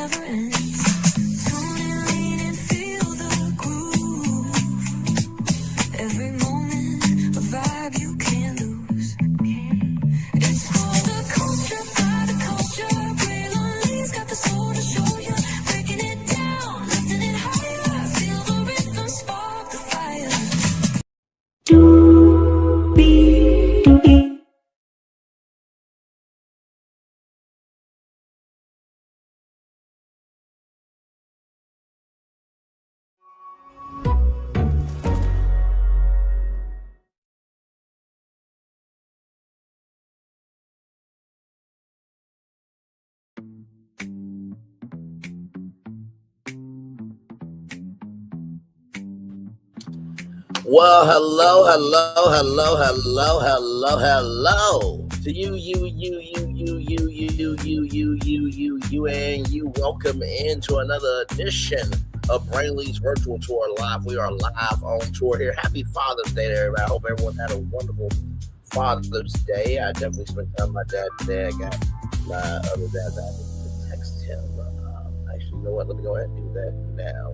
never ends. Tune in, lean and feel the groove. Every moment, a vibe you can't lose. It's for the culture, by the culture. Braille on leaves, got the soul to show you. Breaking it down, lifting it higher. Feel the rhythm, spark the fire. Well, hello to you, and you. Welcome into another edition of Brainley's Virtual Tour Live. We are live on tour here. Happy Father's Day to everybody. I hope everyone had a wonderful Father's Day. I definitely spent time with my dad today. I got my other dad that I to text him. Actually, you know what? Let me go ahead and do that now.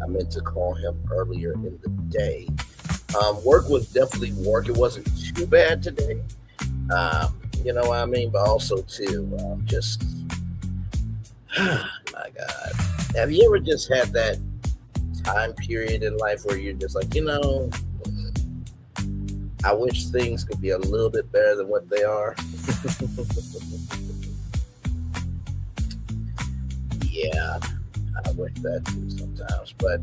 I meant to call him earlier in the day. Work was definitely work. It wasn't too bad today. You know what I mean? But also, too, just, my God. Have you ever just had that time period in life where you're just like, I wish things could be a little bit better than what they are? Yeah. I wish that too sometimes, but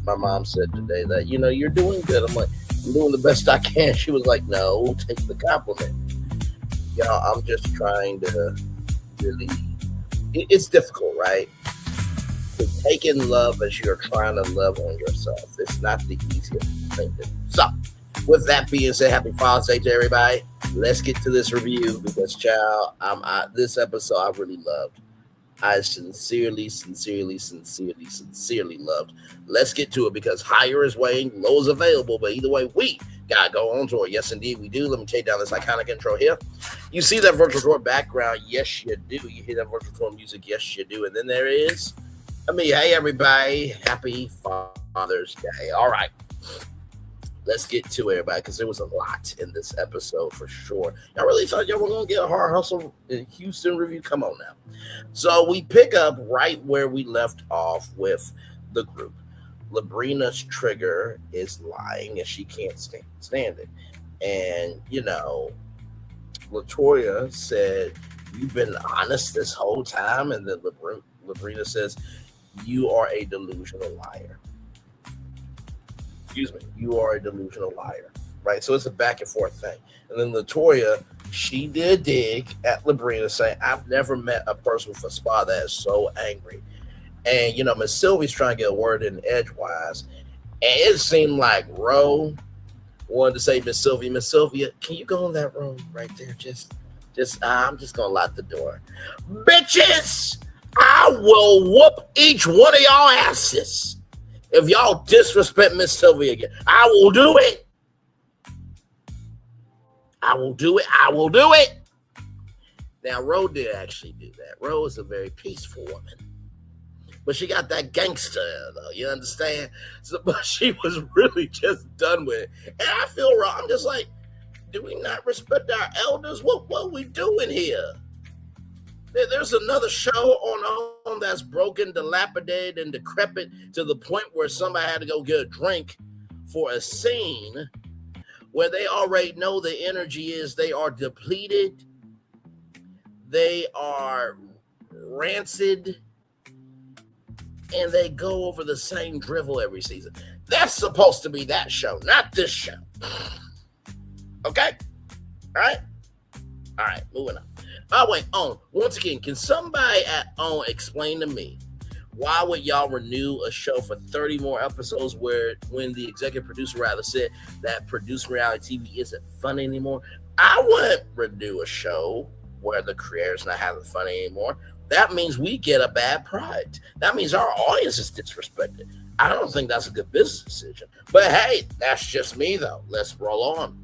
my mom said today that, you're doing good. I'm like, I'm doing the best I can. She was like, no, take the compliment. I'm just trying to really, it's difficult, right? To take in love as you're trying to love on yourself. It's not the easiest thing to do. So, with that being said, happy Father's Day to everybody. Let's get to this review because, child, this episode I really loved. I sincerely loved. Let's get to it because higher is waiting, low is available, but either way, we gotta go on tour. Yes, indeed, we do. Let me take down this iconic intro here. You see that virtual tour background? Yes, you do. You hear that virtual tour music? Yes, you do. And then there is me. Hey, everybody. Happy Father's Day. All right. Let's get to everybody because there was a lot in this episode for sure. Y'all really thought y'all were going to get a Hard Hustle in Houston review? Come on now. So we pick up right where we left off with the group. Lebrina's trigger is lying and she can't stand it. And, LaToya said, you've been honest this whole time. And then Lebrina says, you are a delusional liar. Excuse me, you are a delusional liar, right? So it's a back and forth thing. And then LaToya, she did dig at Lebrina saying, I've never met a person with a spa that is so angry. And, Miss Sylvie's trying to get a word in edgewise. And it seemed like Ro wanted to say, Miss Sylvia, can you go in that room right there? I'm just going to lock the door. Bitches, I will whoop each one of y'all asses. If y'all disrespect Miss Sylvia again, I will do it. Now, Ro did actually do that. Ro is a very peaceful woman. But she got that gangster, though. You understand? But she was really just done with it. And I feel wrong. I'm just like, do we not respect our elders? What are we doing here? There's another show on that's broken, dilapidated, and decrepit to the point where somebody had to go get a drink for a scene where they already know the energy is they are depleted, they are rancid, and they go over the same drivel every season. That's supposed to be that show, not this show. Okay? All right, moving on. Wait, once again, can somebody at OWN explain to me why would y'all renew a show for 30 more episodes when the executive producer rather said that producing reality TV isn't fun anymore? I wouldn't renew a show where the creator's not having fun anymore. That means we get a bad product. That means our audience is disrespected. I don't think that's a good business decision. But hey, that's just me though. Let's roll on.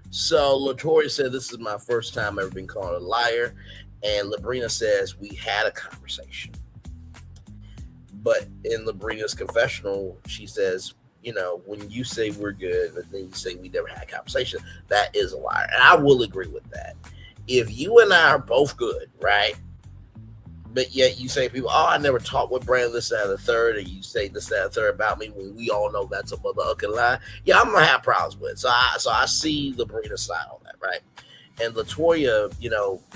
So LaToya said, this is my first time ever being called a liar. And Lebrina says, we had a conversation. But in Lebrina's confessional, she says, when you say we're good, and then you say we never had a conversation, that is a lie. And I will agree with that. If you and I are both good, right? But yet you say people, I never talked with Brandon, this, that, and the third, and you say this, that, and the third about me when we all know that's a motherfucking lie. Yeah, I'm gonna have problems with it. So I see Lebrina's side on that, right? And Latoya,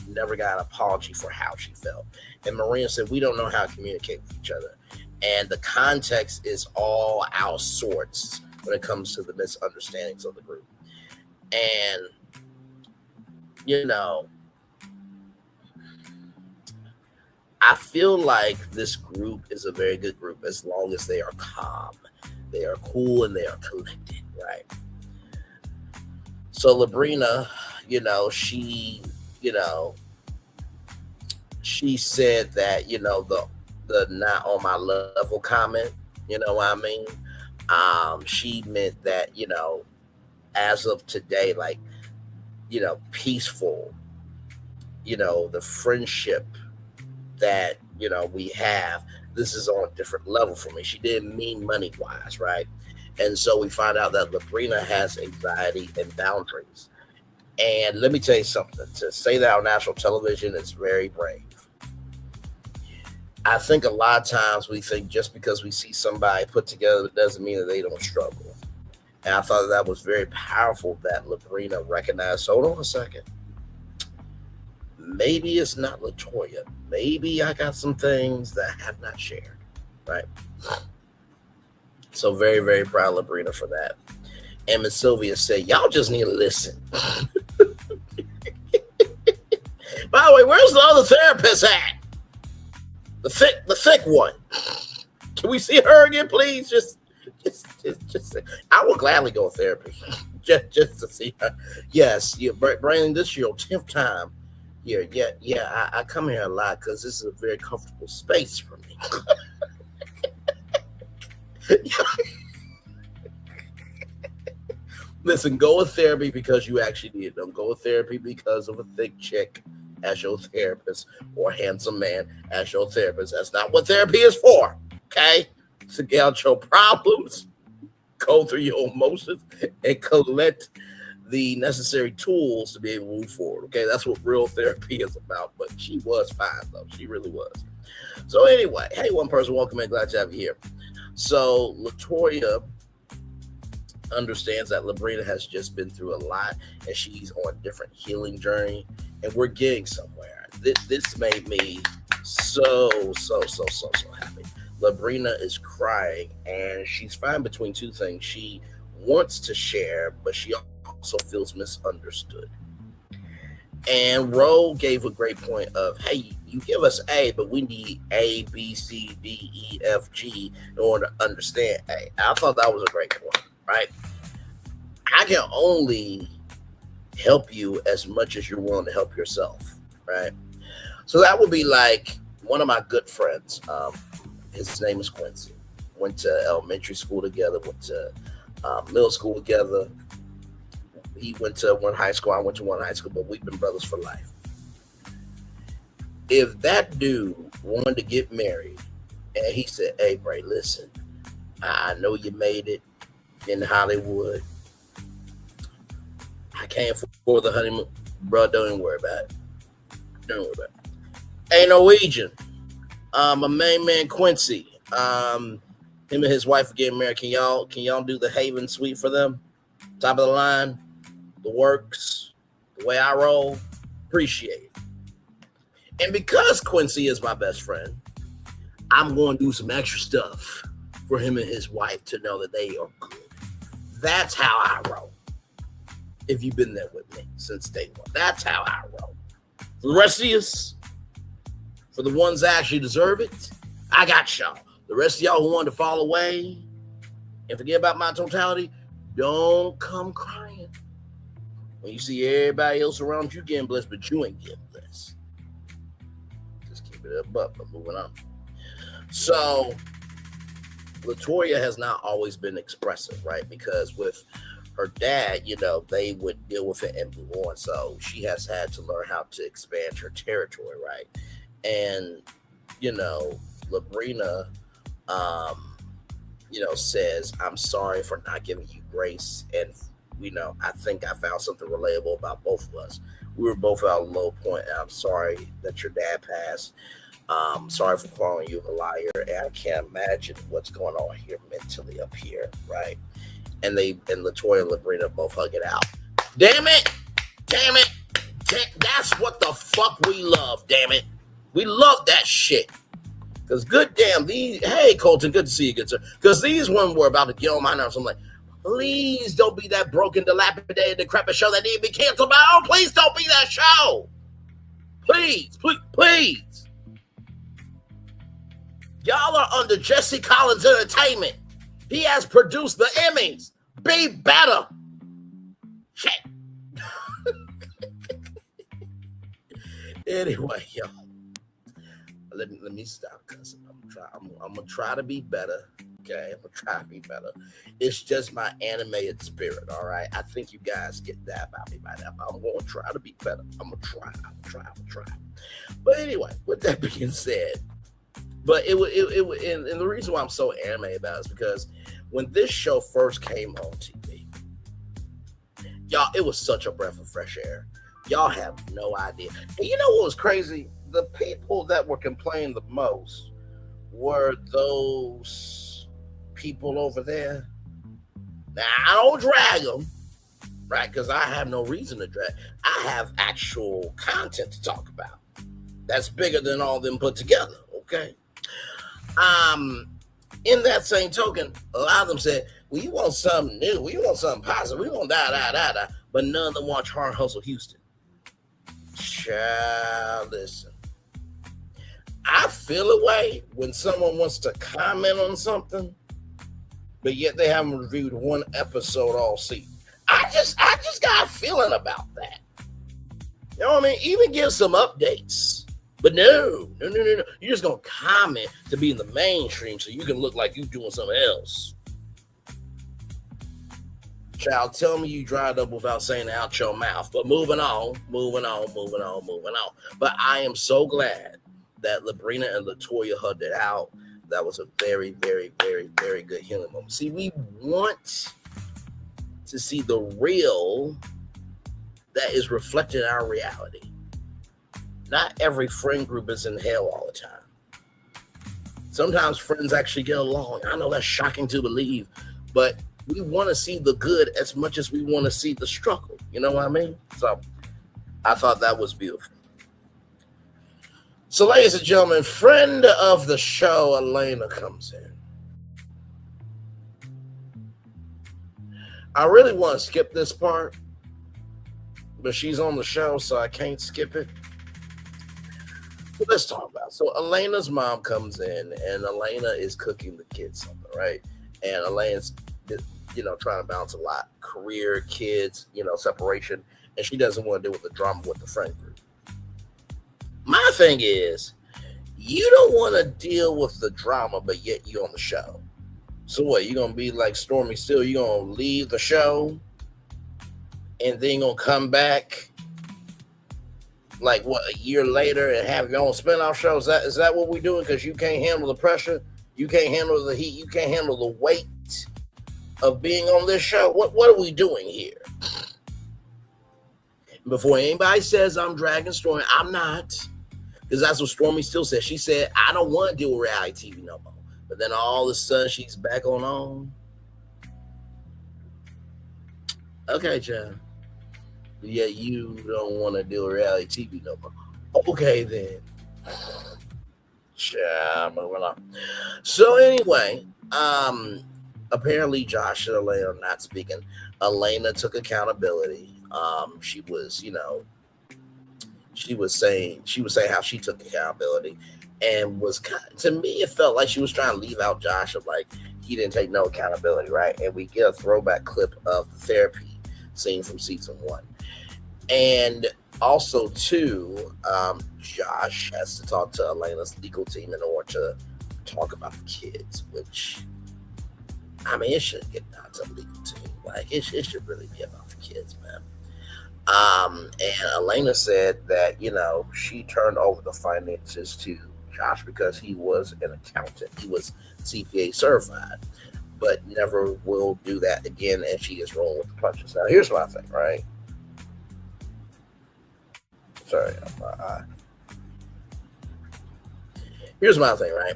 never got an apology for how she felt. And Marina said, we don't know how to communicate with each other. And the context is all out of sorts when it comes to the misunderstandings of the group. And, I feel like this group is a very good group as long as they are calm, they are cool, and they are collected, right? So Lebrina, she said that, the not on my level comment, you know what I mean? She meant that, as of today, like, peaceful, the friendship that, we have, this is on a different level for me. She didn't mean money wise, right? And so we find out that Lebrina has anxiety and boundaries. And let me tell you something, to say that on national television is very brave. I think a lot of times we think just because we see somebody put together doesn't mean that they don't struggle. And I thought that was very powerful that Lebrina recognized, hold on a second, maybe it's not Latoya. Maybe I got some things that I have not shared, right? So very, very proud of Lebrina for that. And Miss Sylvia said, y'all just need to listen. By the way, where's the other therapist at? The thick one. Can we see her again, please? Just I will gladly go to therapy just to see her. Yes, Brandon, this is your 10th time here. Yeah. I come here a lot because this is a very comfortable space for me. Listen, go to therapy because you actually need it. Don't go to therapy because of a thick chick as your therapist or a handsome man as your therapist. That's not what therapy is for, okay? To get out your problems, go through your emotions, and collect the necessary tools to be able to move forward, okay? That's what real therapy is about. But she was fine, though. She really was. So anyway, hey, one person, welcome in. Glad to have you here. So Latoya understands that Lebrina has just been through a lot and she's on a different healing journey, and we're getting somewhere. This made me so happy. Lebrina is crying and she's fine between two things. She wants to share, but she also feels misunderstood. And Ro gave a great point of, hey, you give us A, but we need A, B, C, D, E, F, G in order to understand A. I thought that was a great point, right? I can only help you as much as you're willing to help yourself, right? So that would be like one of my good friends. His name is Quincy. Went to elementary school together, went to middle school together. He went to one high school, I went to one high school, but we've been brothers for life. If that dude wanted to get married and he said, hey, Bray, listen, I know you made it in Hollywood. I can't afford the honeymoon. Bro, don't even worry about it. Don't worry about it. Hey, Norwegian, my main man Quincy, him and his wife are getting married. Can y'all do the Haven suite for them? Top of the line, the works, the way I roll, appreciate it. And because Quincy is my best friend, I'm going to do some extra stuff for him and his wife to know that they are good. That's how I roll. If you've been there with me since day one, that's how I roll. For the rest of you, for the ones that actually deserve it, I got y'all. The rest of y'all who wanted to fall away and forget about my totality, don't come crying when you see everybody else around you getting blessed, but you ain't getting blessed. Just keep it up, but moving on. So Latoya has not always been expressive, right? Because with her dad, they would deal with it and move on. So she has had to learn how to expand her territory, right? And, Lebrina, says, I'm sorry for not giving you grace. And, I think I found something relatable about both of us. We were both at a low point, and I'm sorry that your dad passed. Sorry for calling you a liar, and I can't imagine what's going on here mentally up here, right? And Latoya and Lebrina both hug it out. Damn it! That's what the fuck we love, damn it. We love that shit. Because hey, Colton, good to see you, good sir. Because these women were about to get on my nerves. I'm like, please don't be that broken, dilapidated, decrepit show that need to be canceled. Oh, please don't be that show. Please. Y'all are under Jesse Collins Entertainment. He has produced the Emmys. Be better. Shit. Anyway, y'all. Let me stop cussing. I'm gonna try to be better. Okay, I'm gonna try to be better. It's just my animated spirit. All right. I think you guys get that about me by now. I'm gonna try to be better. I'm gonna try. But anyway, with that being said, but and the reason why I'm so animated about it is because when this show first came on TV, y'all, it was such a breath of fresh air. Y'all have no idea. And you know what was crazy? The people that were complaining the most were those people over there. Now, I don't drag them, right? Because I have no reason to drag. I have actual content to talk about. That's bigger than all them put together, okay? In that same token, a lot of them said, well, you want something new. We want something positive. We want da. But none of them watch Hard Hustle Houston. Child, listen. I feel a way when someone wants to comment on something, but yet they haven't reviewed one episode all season. I just got a feeling about that. You know what I mean? Even give some updates. But no. You're just going to comment to be in the mainstream so you can look like you're doing something else. Child, tell me you dried up without saying it out your mouth. But moving on. But I am so glad that Lebrina and Latoya hugged it out. That was a very, very, very, very good healing moment. See, we want to see the real that is reflected in our reality. Not every friend group is in hell all the time. Sometimes friends actually get along. I know that's shocking to believe, but we want to see the good as much as we want to see the struggle. You know what I mean? So I thought that was beautiful. So, ladies and gentlemen, friend of the show, Alaina, comes in. I really want to skip this part, but she's on the show, so I can't skip it. But let's talk about it. So Alaina's mom comes in, and Alaina is cooking the kids something, right? And Alaina's, trying to balance a lot. Career, kids, separation. And she doesn't want to deal with the drama with the friend group. My thing is, you don't want to deal with the drama, but yet you're on the show. So what, you going to be like Stormy Steele? You going to leave the show and then going to come back like, a year later and have your own spinoff show? Is that what we're doing? Because you can't handle the pressure? You can't handle the heat? You can't handle the weight of being on this show? What are we doing here? Before anybody says I'm dragging Stormy, I'm not. Because that's what Stormy still said. She said, I don't want to deal with reality TV no more. But then all of a sudden, she's back on. Okay, John. Yeah, you don't want to deal with reality TV no more. Okay, then. Child, moving on. So anyway, apparently Josh and Alaina are not speaking. Alaina took accountability. She was saying how she took accountability, and was to me it felt like she was trying to leave out Josh of like he didn't take no accountability, right? And we get a throwback clip of the therapy scene from season 1, and also too, Josh has to talk to Alaina's legal team in order to talk about the kids, which I mean, it should get down to legal too. Like it should really be about the kids, man. And Alaina said that she turned over the finances to Josh because he was an accountant. He was CPA certified, but never will do that again. And she is rolling with the punches. Now, here's my thing, right? Sorry, here's my thing, right?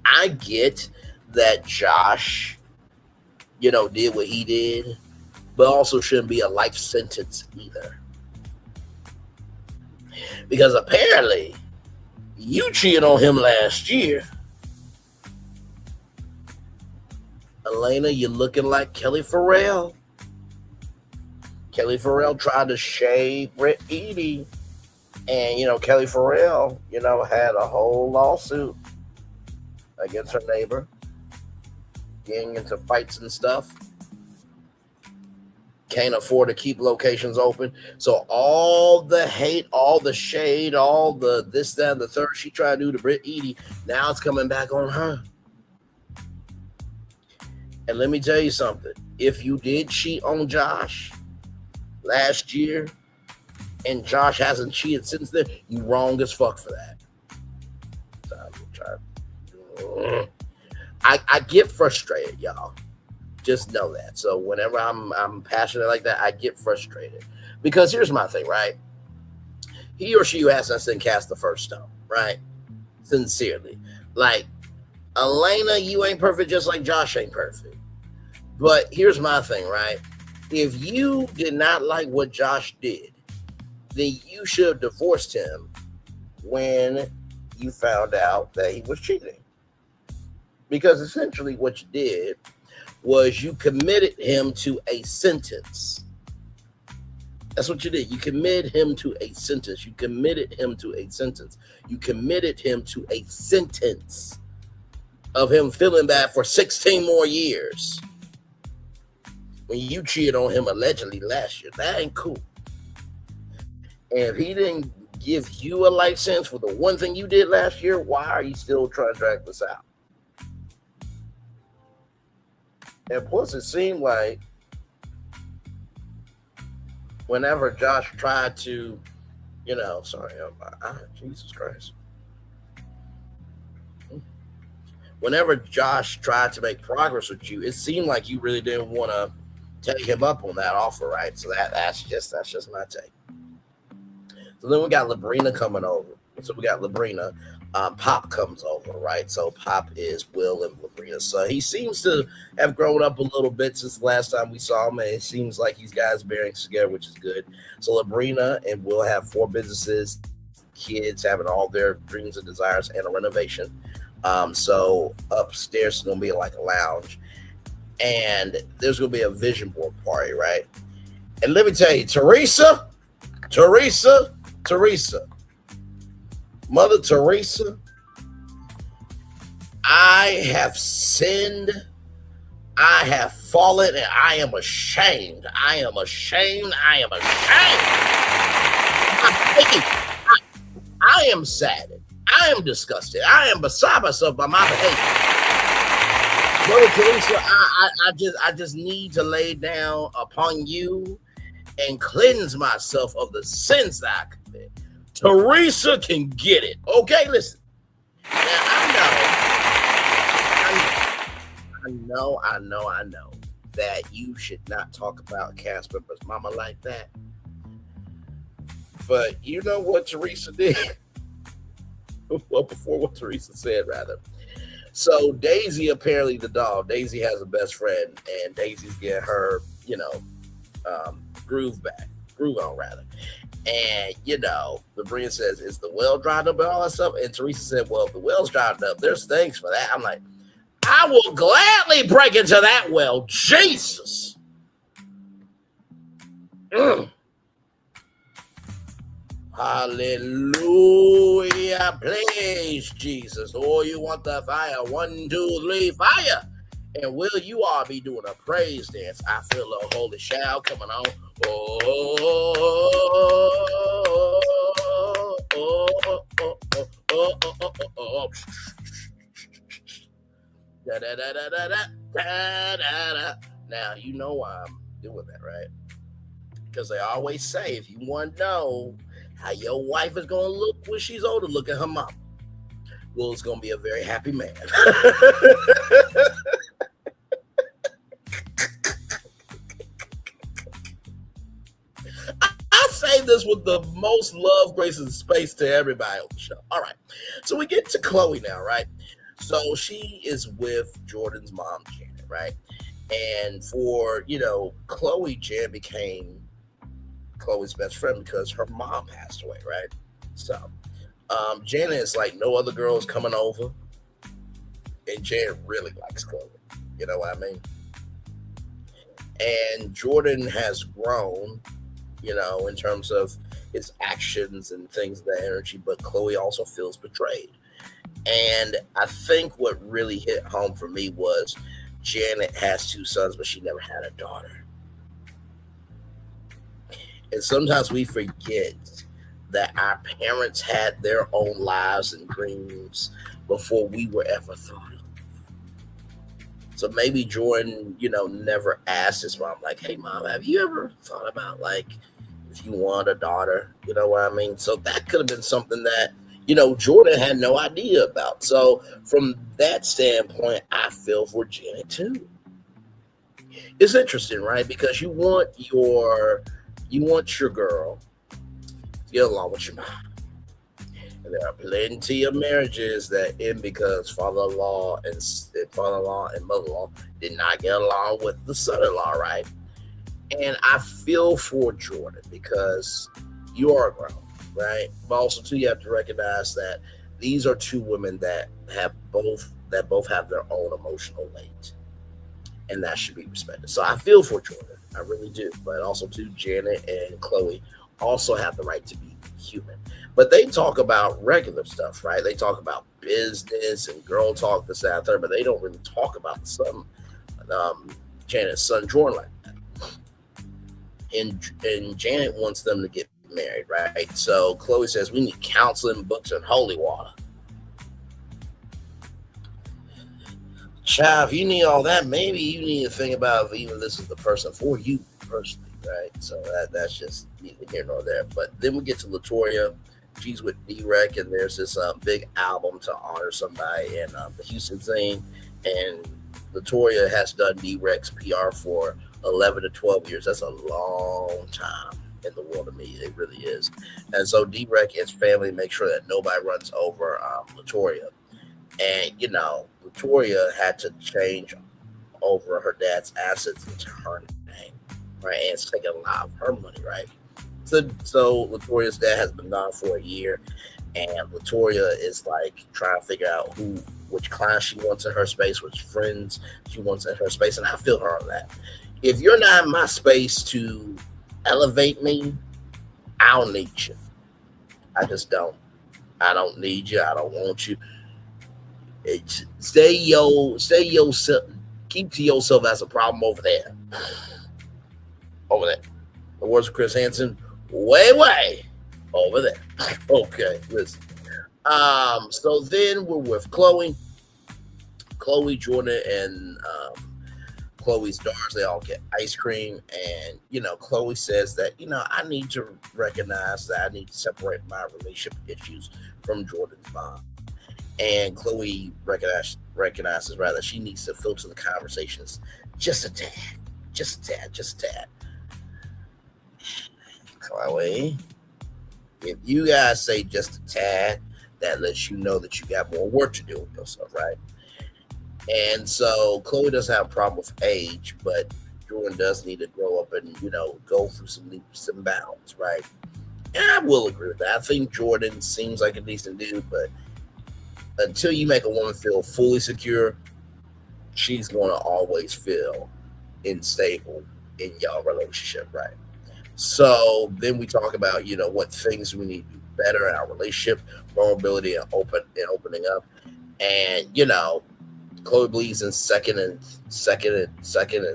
I get that Josh, did what he did, but also shouldn't be a life sentence either. Because apparently, you cheated on him last year. Alaina, you're looking like Kelly Farrell. Kelly Farrell tried to shade Britt Eady. And, Kelly Farrell, had a whole lawsuit against her neighbor, getting into fights and stuff. Can't afford to keep locations open. So all the hate, all the shade, all the this, that, and the third she tried to do to Britt Eady, now it's coming back on her. And let me tell you something. If you did cheat on Josh last year, and Josh hasn't cheated since then, you wrong as fuck for that. I get frustrated, y'all. Just know that. So whenever I'm passionate like that, I get frustrated. Because here's my thing, right? He or she who has us didn't cast the first stone, right? Sincerely. Like, Alaina, you ain't perfect just like Josh ain't perfect. But here's my thing, right? If you did not like what Josh did, then you should have divorced him when you found out that he was cheating. Because essentially what you did was you committed him to a sentence. That's what you did. You committed him to a sentence. You committed him to a sentence. You committed him to a sentence of him feeling bad for 16 more years. When you cheated on him allegedly last year, that ain't cool. And if he didn't give you a life sentence for the one thing you did last year, why are you still trying to drag this out? And plus, it seemed like whenever Josh tried to, Jesus Christ. Whenever Josh tried to make progress with you, it seemed like you really didn't want to take him up on that offer, right? So that's just my take. So then we got Lebrina coming over. So we got Lebrina. Pop comes over, right? So Pop is Will and Lebrina. So he seems to have grown up a little bit since the last time we saw him, and it seems like he's got his bearings together, which is good. So Lebrina and Will have 4 businesses, kids having all their dreams and desires, and a renovation. So upstairs is going to be like a lounge, and there's going to be a vision board party, right? And let me tell you, Teresa, Mother Teresa, I have sinned, I have fallen, and I am ashamed. I am ashamed. I am saddened. I am disgusted. I am beside myself by my behavior. Mother Teresa, I just need to lay down upon you and cleanse myself of the sins that I commit. Teresa can get it. Okay, listen. Now, I know that you should not talk about cast members' mama like that. But you know what Teresa did? Well, before what Teresa said, rather. So Daisy, apparently the dog, Daisy has a best friend, and Daisy's getting her, groove on, rather. And, Lebrina says, is the well dried up and all that stuff? And Teresa said, well, if the well's dried up, there's things for that. I'm like, I will gladly break into that well. Jesus. Hallelujah. Praise Jesus. Oh, you want the fire? 1, 2, 3, fire. And will you all be doing a praise dance? I feel a holy shout coming on. Da, da, da, da, da, da, da, da, da. Now, you know why I'm doing that, right? Because they always say if you want to know how your wife is going to look when she's older, look at her mama. Will is going to be a very happy man. I say this with the most love, grace, and space to everybody on the show. All right. So we get to Chloe now, right? So she is with Jordan's mom, Janet, right? And for, Chloe, Jan became Chloe's best friend because her mom passed away, right? So Janet is like, no other girls coming over. And Janet really likes Chloe. You know what I mean? And Jordan has grown, in terms of his actions and things of that energy, but Chloe also feels betrayed. And I think what really hit home for me was Janet has two sons, but she never had a daughter. And sometimes we forget that our parents had their own lives and dreams before we were ever thought of. So maybe Jordan, never asked his mom, like, hey, mom, have you ever thought about, like, if you want a daughter? You know what I mean? So that could have been something that, Jordan had no idea about. So from that standpoint, I feel for Janet too. It's interesting, right? Because you want your girl to get along with your mom. And there are plenty of marriages that end because father-in-law and mother-in-law did not get along with the son-in-law, right? And I feel for Jordan because you are grown, right? But also too, you have to recognize that these are two women that both have their own emotional weight, and that should be respected. So I feel for Jordan, I really do. But also too, Janet and Chloe also have the right to be human. But they talk about regular stuff, right? They talk about business and girl talk, this, that, and third, but they don't really talk about the son, Janet's son, Jordan, like that. And Janet wants them to get married, right? So Chloe says, we need counseling, books, and holy water. Child, if you need all that, maybe you need to think about if even this is the person for you personally, right? So that's just neither here nor there. But then we get to Latoya. She's with D-Rec, and there's this big album to honor somebody in the Houston scene. And Latoya has done D-Rec's PR for 11 to 12 years. That's a long time in the world of media. It really is. And so D-Rec and his family make sure that nobody runs over Latoya. And, Latoya had to change over her dad's assets into her name, right? And it's taking a lot of her money, right? So Latoya's dad has been gone for a year, and Latoya is like trying to figure out which clients she wants in her space, which friends she wants in her space, and I feel her on that. If you're not in my space to elevate me, I don't need you. I just don't. I don't need you. I don't want you. Stay yourself. Keep to yourself as a problem over there. Over there. The words of Chris Hansen. Way over there. Okay, listen. So then we're with Chloe, Jordan, and Chloe's daughters. They all get ice cream, and Chloe says that I need to recognize that I need to separate my relationship issues from Jordan's mom. And Chloe recognizes rather she needs to filter the conversations just a tad. Chloe, if you guys say just a tad, that lets you know that you got more work to do with yourself, right? And so Chloe doesn't have a problem with age, but Jordan does need to grow up and go through some leaps and bounds, right? And I will agree with that. I think Jordan seems like a decent dude, but until you make a woman feel fully secure, she's going to always feel unstable in your relationship, right? So then we talk about, what things we need to do better in our relationship, vulnerability and opening up. And, Chloe believes in second and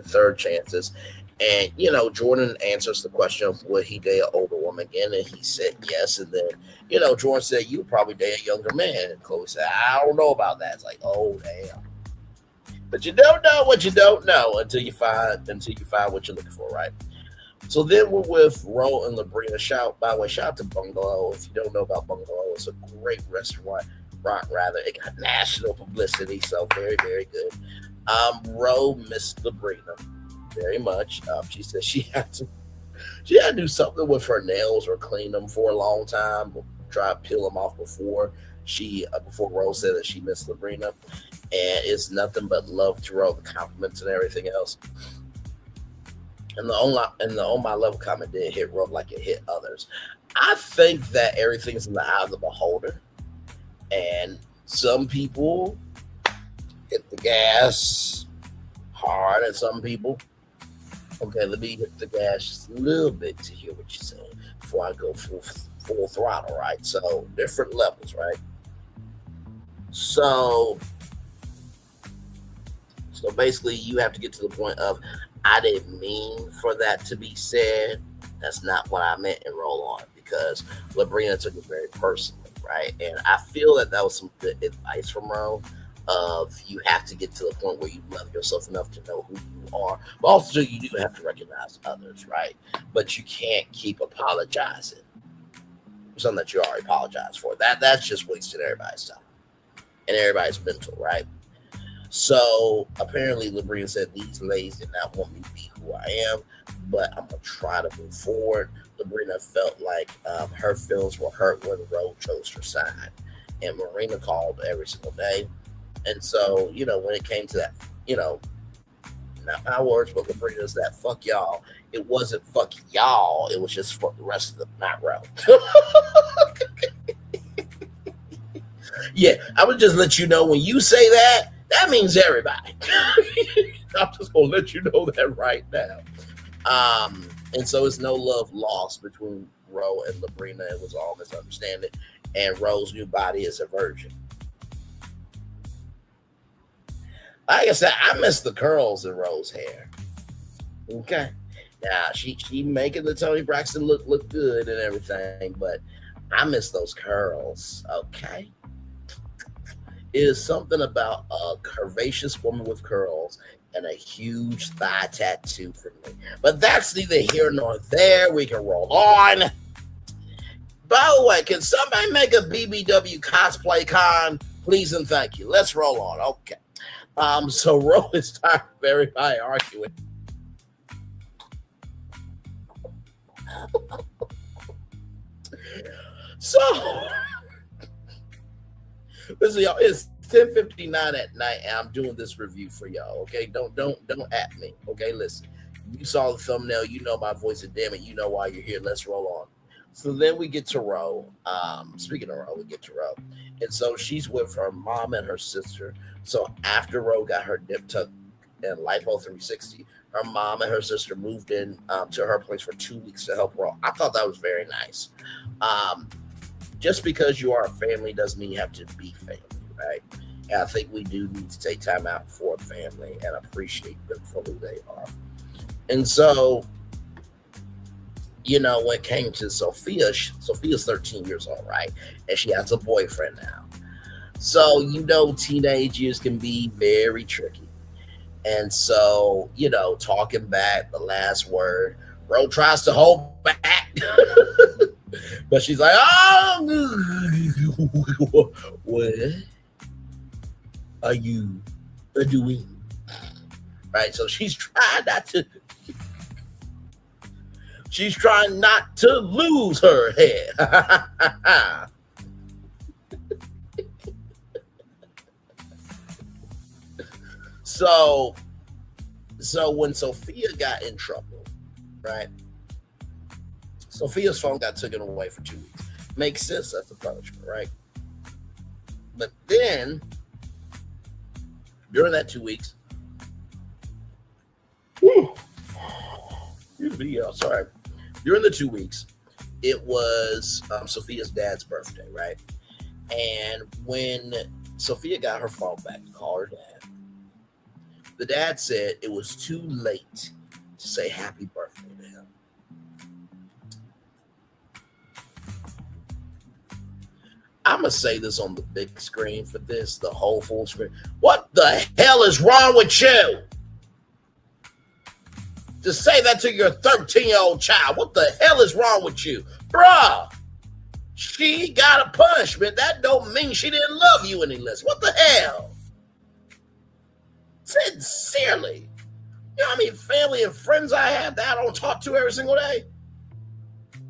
third chances. And, Jordan answers the question of would he date an older woman again? And he said yes. And then, Jordan said, you would probably date a younger man. And Chloe said, I don't know about that. It's like, oh, damn. But you don't know what you don't know until you find what you're looking for, right? So then we're with Ro and Lebrina. By the way, shout out to Bungalow. If you don't know about Bungalow, it's a great restaurant. Rather, it got national publicity, so very, very good. Ro missed Lebrina very much. She said she had to do something with her nails or clean them for a long time. Try to peel them off before Rose said that she missed Lebrina, and it's nothing but love to Rose, the compliments and everything else. And the on my level comment did hit Rose like it hit others. I think that everything's in the eye of the beholder, and some people hit the gas hard, and some people okay, let me hit the gas just a little bit to hear what you're saying before I go full throttle, right? So different levels, right? So so basically you have to get to the point of I didn't mean for that to be said. That's not what I meant and roll on because Lebrina took it very personally, right? And I feel that that was some good advice from Ro of you have to get to the point where you love yourself enough to know who you are. But also you do have to recognize others, right? But you can't keep apologizing for something that you already apologized for. That's just wasting everybody's time and everybody's mental, right? So apparently Lebrina said these ladies did not want me to be who I am, but I'm gonna try to move forward. Lebrina felt like her feelings were hurt when Ro chose her side. And Marina called every single day. And so, when it came to that, not my words, but Lebrina's that fuck y'all. It wasn't fuck y'all. It was just fuck the rest of the not Ro. Yeah, I would just let you know when you say that, that means everybody. I'm just gonna let you know that right now. And so it's no love lost between Ro and Lebrina. It was all misunderstanding. And Ro's new body is a virgin. Like I said, I miss the curls in Ro's hair. Okay. Now she making the Tony Braxton look good and everything, but I miss those curls. Okay. It is something about a curvaceous woman with curls and a huge thigh tattoo for me. But that's neither here nor there. We can roll on. By the way, can somebody make a BBW cosplay con? Please and thank you. Let's roll on. Okay. So Ro is tired of everybody arguing. So listen, y'all, it's 10:59 at night, and I'm doing this review for y'all. Okay, don't at me. Okay, listen, you saw the thumbnail, you know my voice, and damn it, you know why you're here. Let's roll on. So then we get to Ro. Speaking of Ro, we get to Ro, and so she's with her mom and her sister. So after Ro got her dip tuck and lipo 360, her mom and her sister moved in to her place for 2 weeks to help Ro. I thought that was very nice. Just because you are a family doesn't mean you have to be family, right? And I think we do need to take time out for a family and appreciate them for who they are. And so, when it came to Sophia, Sophia's 13 years old, right? And she has a boyfriend now. So, teenage years can be very tricky. And so, talking back, the last word, Ro tries to hold back. But she's like, oh, what are you doing? Right? So she's trying not to lose her head. So when Sophia got in trouble, right? Sophia's phone got taken away for 2 weeks. Makes sense, that's a punishment, right? But then, during that 2 weeks, sorry. During the 2 weeks, it was Sophia's dad's birthday, right? And when Sophia got her phone back to call her dad, the dad said it was too late to say happy birthday to him. I'm I'm gonna say this on the big screen for this, the whole full screen. What the hell is wrong with you? To say that to your 13-year-old child, what the hell is wrong with you? Bruh, she got a punishment. That don't mean she didn't love you any less. What the hell? Sincerely. You know how many family and friends I have that I don't talk to every single day?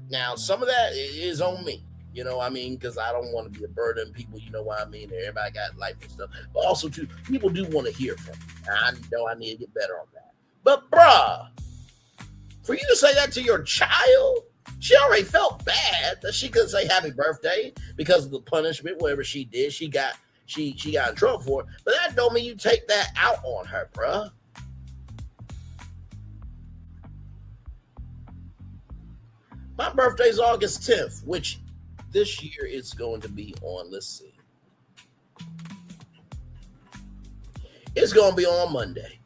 Now, some of that is on me. You know what I mean? Because I don't want to be a burden. People, you know what I mean? Everybody got life and stuff. But also, too, people do want to hear from me. I know I need to get better on that. But, bruh, for you to say that to your child, she already felt bad that she couldn't say happy birthday because of the punishment, whatever she did. She got in trouble for it. But that don't mean you take that out on her, bruh. My birthday's August 10th, which this year it's going to be on, let's see. It's going to be on Monday.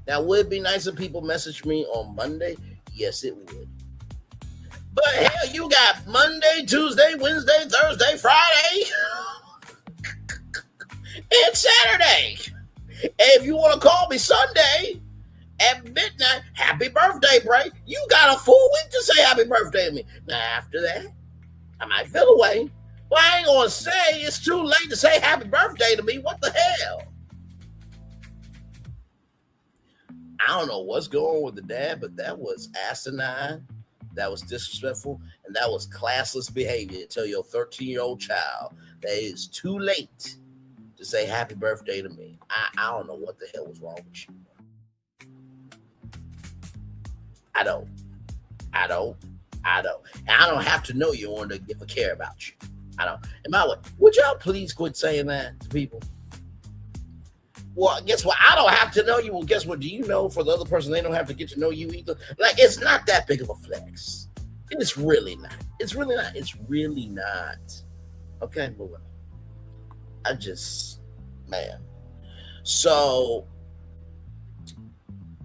Now, would it be nice if people messaged me on Monday? Yes, it would. But hell, you got Monday, Tuesday, Wednesday, Thursday, Friday, and Saturday. And if you want to call me Sunday at midnight, happy birthday, Bray. You got a full week to say happy birthday to me. Now, after that, I might feel away. Well, I ain't going to say it's too late to say happy birthday to me. What the hell? I don't know what's going on with the dad, but that was asinine, that was disrespectful, and that was classless behavior to tell your 13-year-old child that it is too late to say happy birthday to me. I don't know what the hell was wrong with you. I don't. And I don't have to know you in order to give a care about you. I don't. And by the way, would y'all please quit saying that to people? Well, guess what? I don't have to know you. Well, guess what? Do you know for the other person, they don't have to get to know you either? Like, it's not that big of a flex. It's really not. It's really not. It's really not. Okay, moving on. Man. So,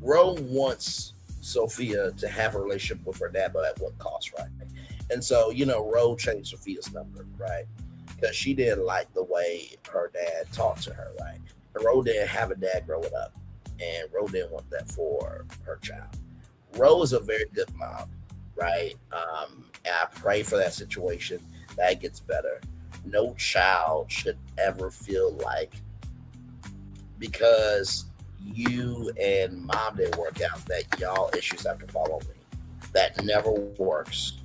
Ro wants Sophia to have a relationship with her dad, but at what cost, right? And so, Ro changed Sophia's number, right? Because she didn't like the way her dad talked to her, right? And Ro didn't have a dad growing up, and Ro didn't want that for her child. Ro is a very good mom, right? And I pray for that situation that it gets better. No child should ever feel like because you and mom didn't work out that y'all issues have to follow me. That never works.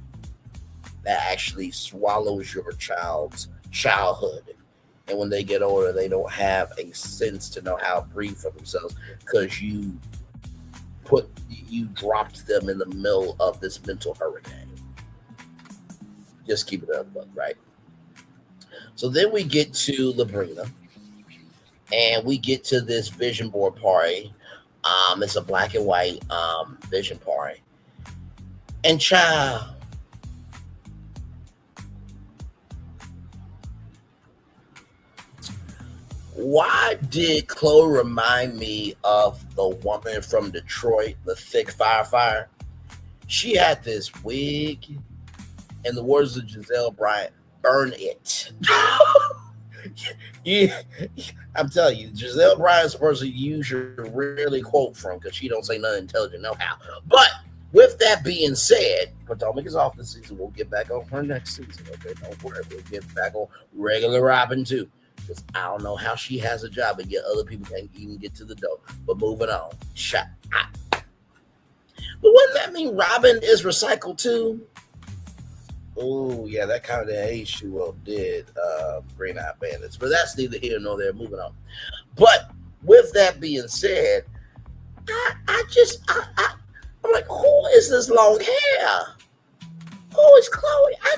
That actually swallows your child's childhood. And when they get older, they don't have a sense to know how to breathe for themselves because you dropped them in the middle of this mental hurricane. Just keep it up, right? So then we get to Lebrina, and we get to this vision board party. It's a black and white vision party. And child, why did Chloe remind me of the woman from Detroit, the thick firefighter? She had this wig, in the words of Gisele Bryant, burn it. Yeah, I'm telling you, Gisele Bryant's the person you should really quote from because she don't say nothing intelligent no how. But with that being said, Potomac is off this season. We'll get back on her next season. Okay, don't worry. We'll get back on regular Robin too. Because I don't know how she has a job and yet other people can't even get to the door. But moving on. Shut up. But wouldn't that mean Robin is recycled too? Oh, yeah, that kind of age she did Green Eye Bandits. But that's neither here nor there. Moving on. But with that being said, I'm like, who is this long hair? Who is Chloe? I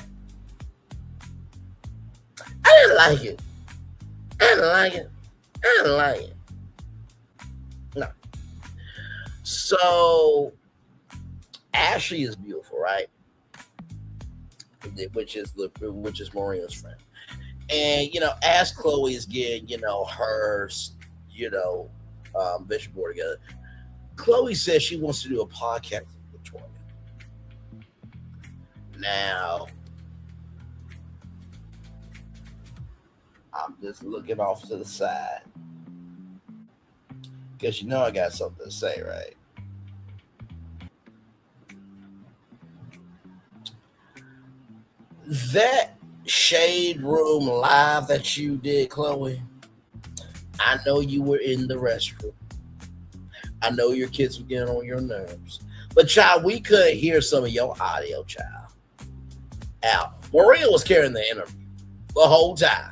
didn't like it. I didn't like it. No. So Ashley is beautiful, right? Which is Marina's friend. And as Chloe is getting, her vision board together, Chloe says she wants to do a podcast with Victoria. Now, I'm just looking off to the side because you know I got something to say, right? That shade room live that you did, Chloe. I know you were in the restroom. I know your kids were getting on your nerves, but child, we could hear some of your audio, child. Out. Maria was carrying the interview the whole time.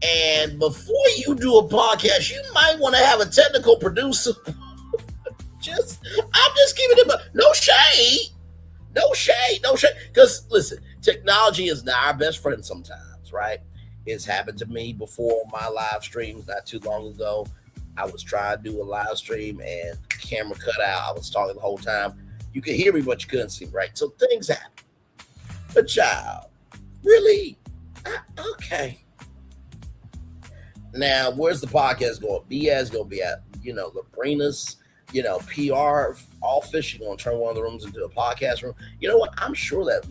And before you do a podcast, you might want to have a technical producer. I'm just keeping it, but no shade. No shade, no shade. Because listen, technology is not our best friend sometimes, right? It's happened to me before my live streams not too long ago. I was trying to do a live stream and camera cut out. I was talking the whole time. You could hear me, but you couldn't see, right? So things happen. But child, really? Okay. Now, where's the podcast going to be at? It's going to be at, Lebrina's, PR office. She's going to turn one of the rooms into a podcast room. You know what? I'm sure that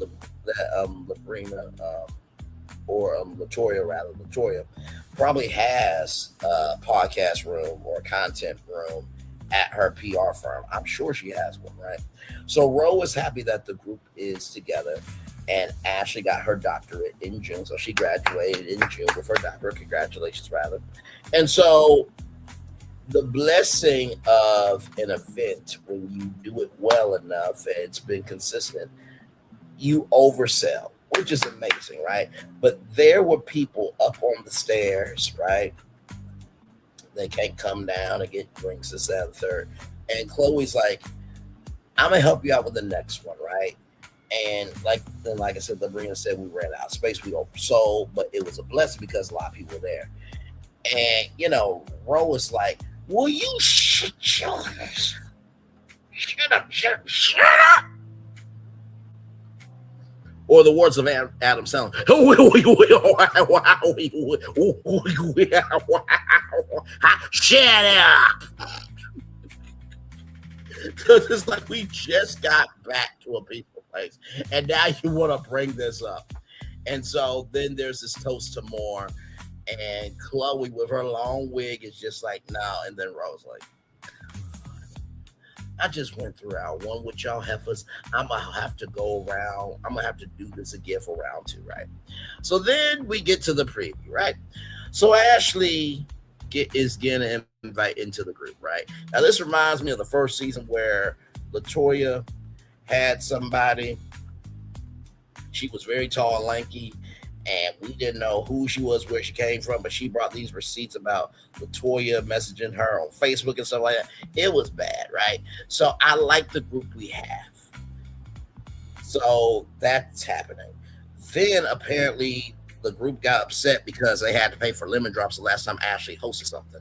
Lebrina or Latoya probably has a podcast room or a content room at her PR firm. I'm sure she has one, right? So Ro is happy that the group is together. And Ashley got her doctorate in June. So she graduated in June with her doctorate. Congratulations, rather. And so the blessing of an event, when you do it well enough and it's been consistent, you oversell, which is amazing, right? But there were people up on the stairs, right? They can't come down and get drinks, this, that, and third. And Chloe's like, I'm going to help you out with the next one, right? And like I said, Lebrina said, we ran out of space. We oversold, but it was a blessing because a lot of people were there. And, Ro was like, will you shut up. Or the words of Adam Sandler. Shut up. Because it's like we just got back to a peaceful place. And now you want to bring this up. And so then there's this toast to more. And Chloe with her long wig is just like, no. And then Rose like, I just went through round one with y'all heifers. I'm going to have to go around. I'm going to have to do this again for round two, right? So then we get to the preview, right? So Ashley is getting an invite into the group, right? Now, this reminds me of the first season where Latoya had somebody. She was very tall and lanky, and we didn't know who she was, where she came from, but she brought these receipts about Latoya messaging her on Facebook and stuff like that. It was bad, right? So I like the group we have. So that's happening. Then apparently the group got upset because they had to pay for lemon drops the last time Ashley hosted something.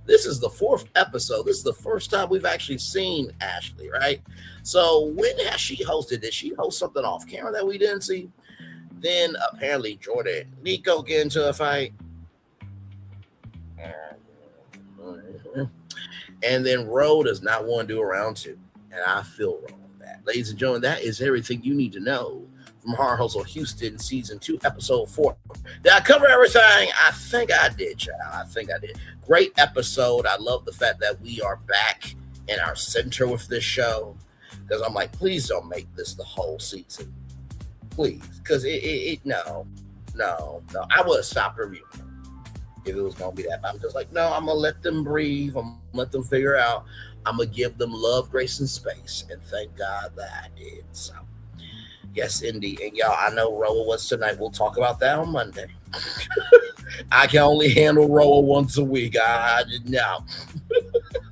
This is the fourth episode. This is the first time we've actually seen Ashley, right? So when has she hosted? Did she host something off camera that we didn't see? Then apparently Jordan and Nico get into a fight. And then Ro does not want to do a round two. And I feel wrong with that. Ladies and gentlemen, that is everything you need to know from Hard Hustle Houston Season 2, Episode 4. Did I cover everything? I think I did, child. I think I did. Great episode. I love the fact that we are back in our center with this show. Because I'm like, please don't make this the whole season. Please. Because no. I would have stopped reviewing if it was going to be that. But I'm just like, no, I'm going to let them breathe. I'm going to let them figure out. I'm going to give them love, grace, and space. And thank God that I did. So, yes, indeed. And y'all, I know Roa was tonight. We'll talk about that on Monday. I can only handle Roa once a week. I didn't know.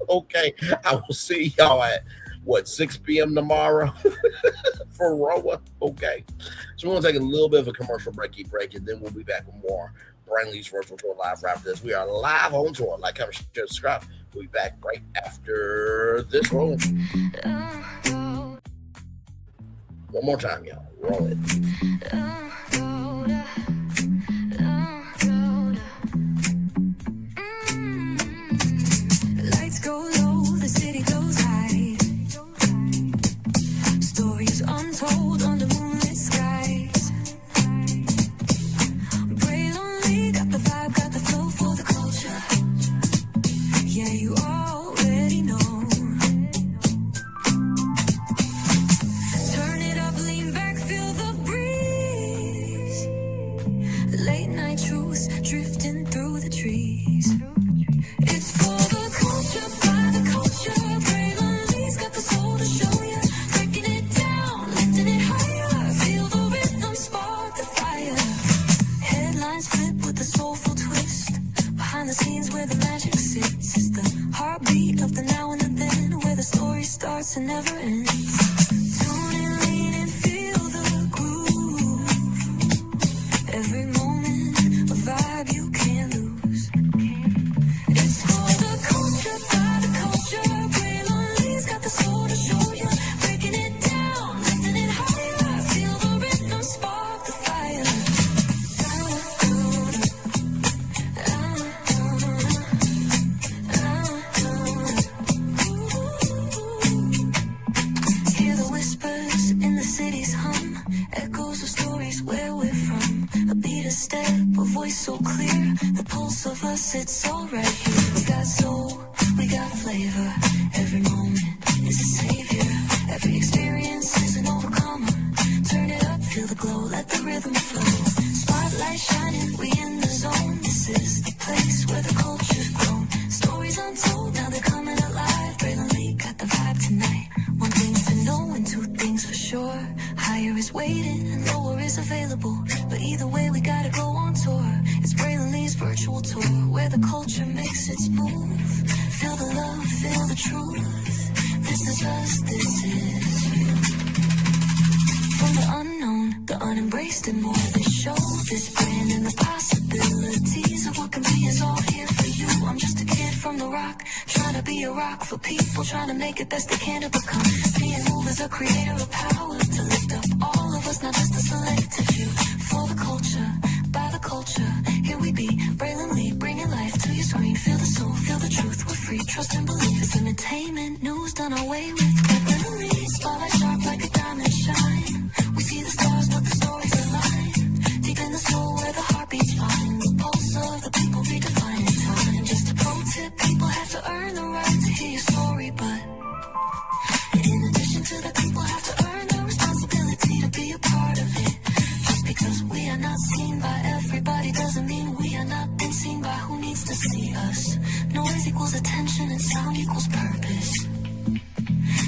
Okay. I will see y'all at 6 p.m. tomorrow for Roa. Okay. So we're going to take a little bit of a commercial break, and then we'll be back with more Brainley's Virtual Tour Live after this. We are live on tour. Like, comment, share, subscribe. We'll be back right after this roll. One more time, y'all. Roll it. Lights go low, the city goes high. Stories untold under moonlit skies. Pray lonely minds flip with a soulful twist. Behind the scenes where the magic sits is the heartbeat of the now and the then, where the story starts and never ends. Tune in, lean and feel the groove. Every moment, a vibe you can't lose. It's for the culture, by the culture. Braylonly's got the soul to show you. Breaking it down, lifting it higher. Feel the rhythm, spark the fire. Hear the whispers in the city's hum, echoes of stories where we're from. A beat, a step, a voice so clear, the pulse of us, it's all right here. We got soul, we got flavor. Every moment is a savior. Every experience is an overcomer. Turn it up, feel the glow, let the rhythm flow. Spotlight shining, we in the zone. This is the place where the culture's grown. Stories untold, now they're coming alive. Braylonly got the vibe tonight. One thing to know and two things for sure. Higher is waiting and lower is available. But either way, we gotta go on tour. It's Braylonly's virtual tour, where the culture makes its move. Feel the love, feel the truth. This is us, this is you. From the unknown, the unembraced and more. This show, this brand and the possibilities of what can be is all here for you. I'm just a kid from the rock, trying to be a rock for people, trying to make it best they can to become. Being move as a creator of power to lift up all of us, not just a selective few. For the culture, by the culture, here we be. Braylonly, bringing life to your screen. Feel the soul, feel the truth. We're free, trust and believe. It's entertainment, news done away with. Braylonly, spotlight sharp like a diamond shine. We see the stars, but the stories align. Deep in the soul where the heartbeats find. The pulse of the people redefining time. Just a pro tip, people have to earn the right to hear your story, but in addition to that, people have to earn the responsibility to be a part of it. Just because we are not seen by everybody doesn't mean we are not been seen by who needs to see us. Noise equals attention and sound equals purpose.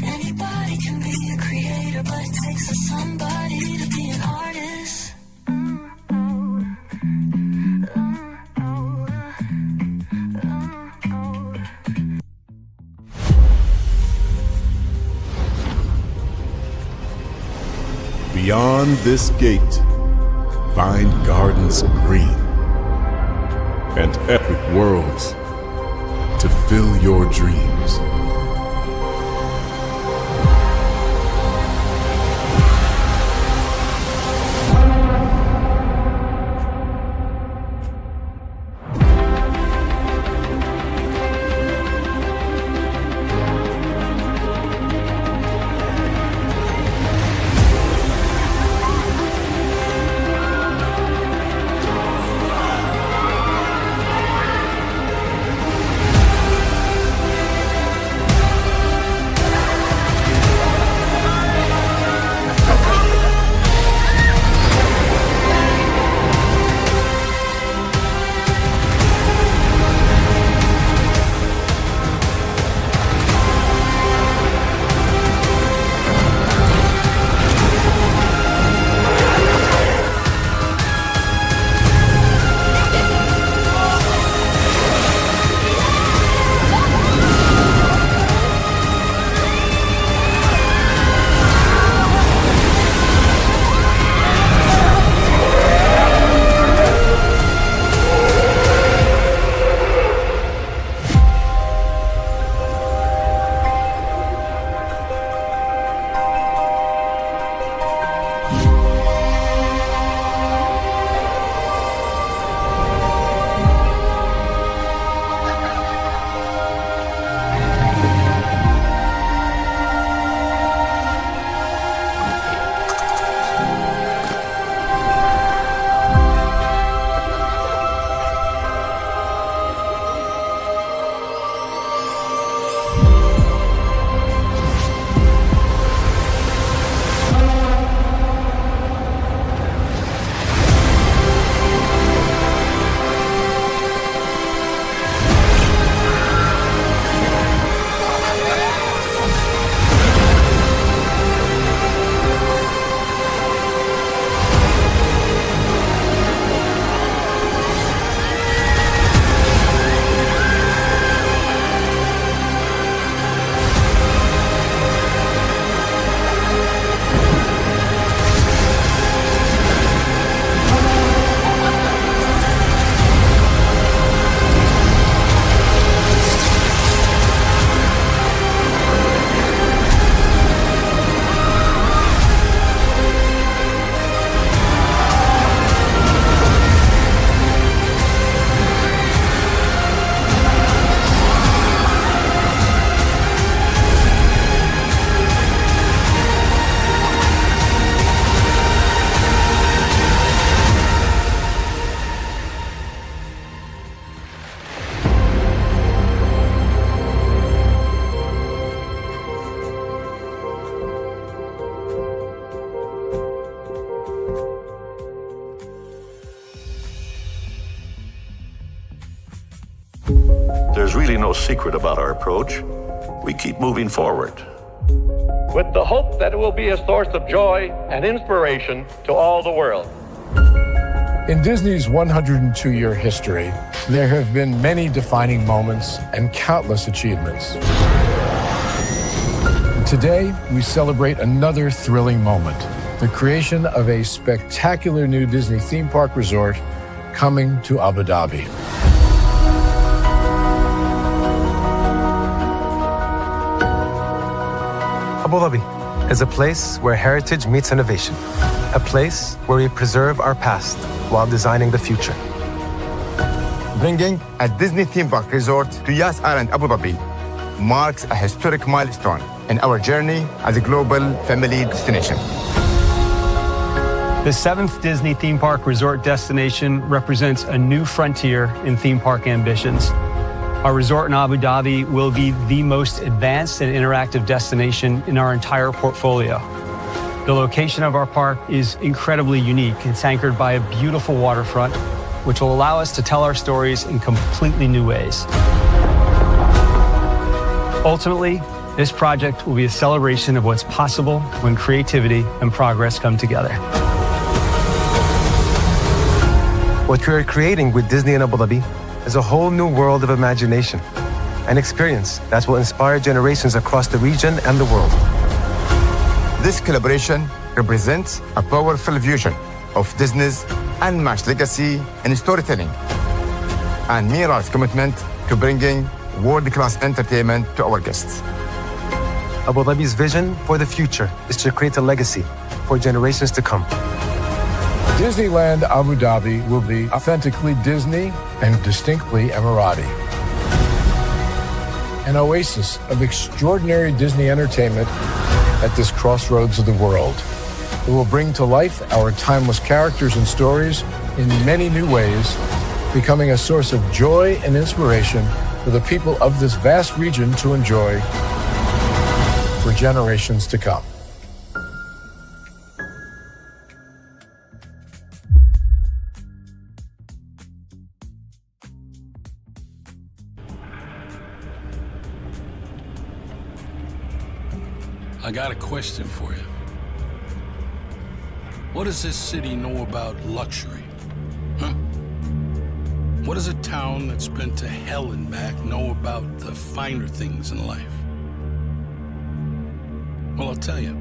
Anybody can be a creator, but it takes a somebody to be an artist. Beyond this gate, find gardens green and epic worlds to fill your dreams. There's really no secret about our approach. We keep moving forward, with the hope that it will be a source of joy and inspiration to all the world. In Disney's 102-year history, there have been many defining moments and countless achievements. Today, we celebrate another thrilling moment, the creation of a spectacular new Disney theme park resort coming to Abu Dhabi. Abu Dhabi is a place where heritage meets innovation, a place where we preserve our past while designing the future. Bringing a Disney theme park resort to Yas Island, Abu Dhabi, marks a historic milestone in our journey as a global family destination. The 7th Disney theme park resort destination represents a new frontier in theme park ambitions. Our resort in Abu Dhabi will be the most advanced and interactive destination in our entire portfolio. The location of our park is incredibly unique. It's anchored by a beautiful waterfront, which will allow us to tell our stories in completely new ways. Ultimately, this project will be a celebration of what's possible when creativity and progress come together. What we are creating with Disney in Abu Dhabi is a whole new world of imagination, an experience that will inspire generations across the region and the world. This collaboration represents a powerful fusion of Disney's unmatched legacy in storytelling and Mirar's commitment to bringing world-class entertainment to our guests. Abu Dhabi's vision for the future is to create a legacy for generations to come. Disneyland Abu Dhabi will be authentically Disney and distinctly Emirati. An oasis of extraordinary Disney entertainment at this crossroads of the world. It will bring to life our timeless characters and stories in many new ways, becoming a source of joy and inspiration for the people of this vast region to enjoy for generations to come. I got a question for you. What does this city know about luxury? Huh? What does a town that's been to hell and back know about the finer things in life? Well, I'll tell you,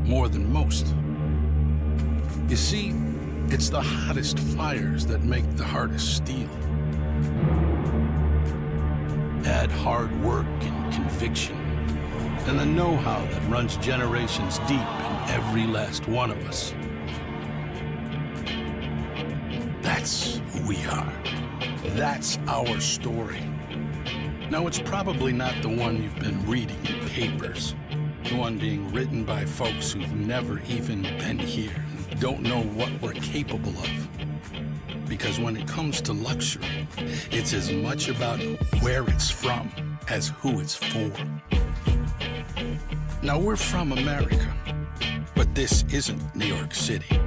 more than most. You see, it's the hottest fires that make the hardest steel. Add hard work and conviction, and the know-how that runs generations deep in every last one of us. That's who we are. That's our story. Now, it's probably not the one you've been reading in papers, the one being written by folks who've never even been here and don't know what we're capable of. Because when it comes to luxury, it's as much about where it's from as who it's for. Now, we're from America, but this isn't New York City,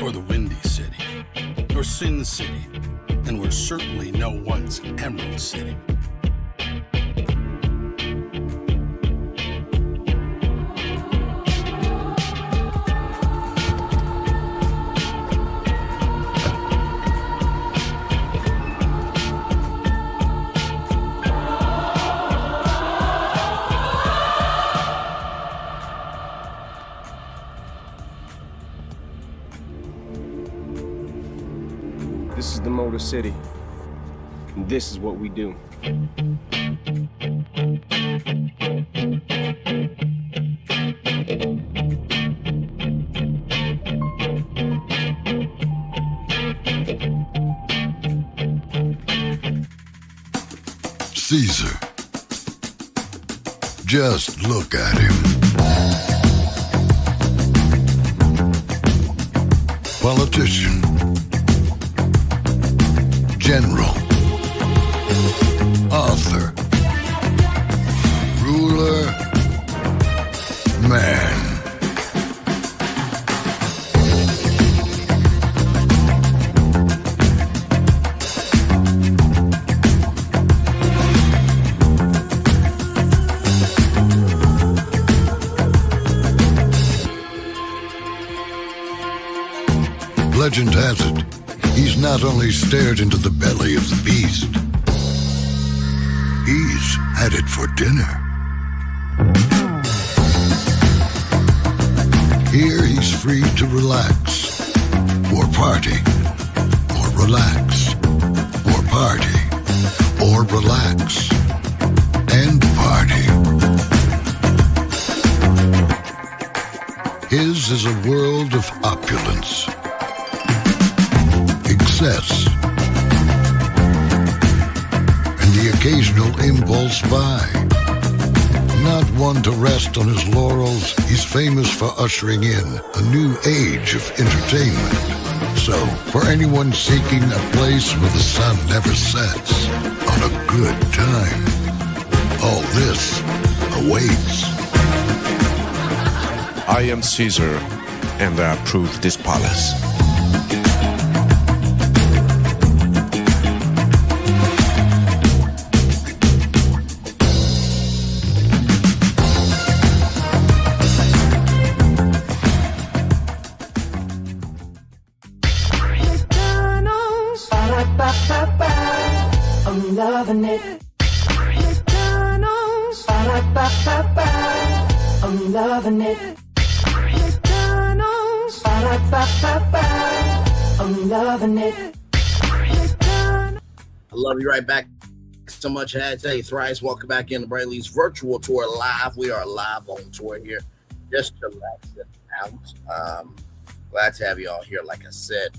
or the Windy City, or Sin City, and we're certainly no one's Emerald City. This is the Motor City, and this is what we do. Caesar. Just look at him. Politician. General. Author. Ruler. Man. legend has it, he's not only stared into the belly of the beast, he's had it for dinner. Here he's free to relax, or party, or relax, or party, or relax, and party. His is a world of opulence, excess, and the occasional impulse buy. Not one to rest on his laurels, he's famous for ushering in a new age of entertainment. So, for anyone seeking a place where the sun never sets on a good time, all this awaits. I am Caesar, and I approve this palace. I'm loving it. McDonald's. I'm loving it. McDonald's. I'm loving it. I love you right back. So much I had to tell you thrice. Welcome back into Brayley's virtual tour live. We are live on tour here. Just relaxing out. Glad to have you all here, like I said.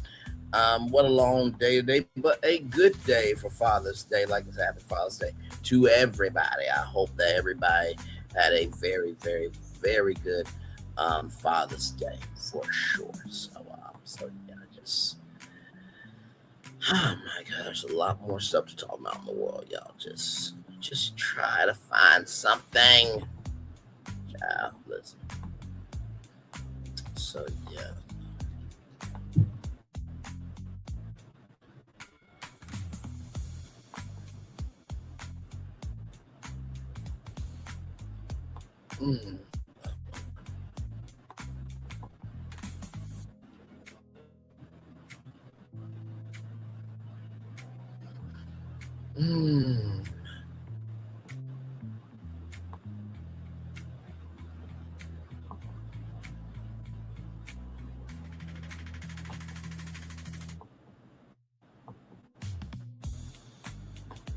What a long day today, but a good day for Father's Day. Like it's happy Father's Day to everybody. I hope that everybody had a very, very, very good Father's Day for sure. So yeah, oh my God, there's a lot more stuff to talk about in the world, y'all. Just try to find something. Yeah, listen. So yeah. Mm. Mm.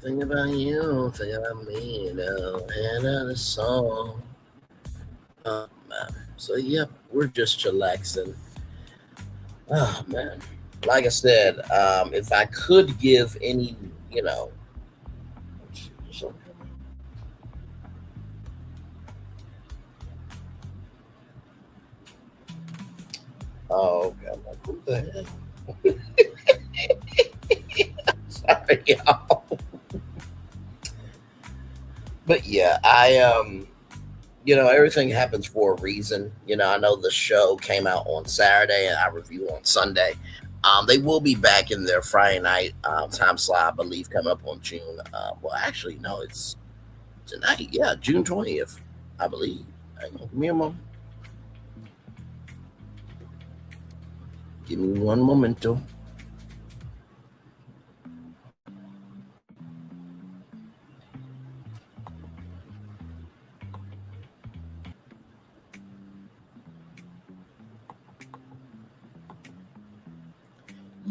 Think about you, think about me, and another song. Oh man. So yep, we're just chillaxing. Oh man. Like I said, if I could give any, oh God, what the hell? Sorry, y'all. But yeah, everything happens for a reason. I know the show came out on Saturday and I review on Sunday. They will be back in their Friday night time slot, I believe, coming up on June. Well, actually, no, it's tonight. Yeah, June 20th, I believe. Hang on, give me a moment. Give me one momento.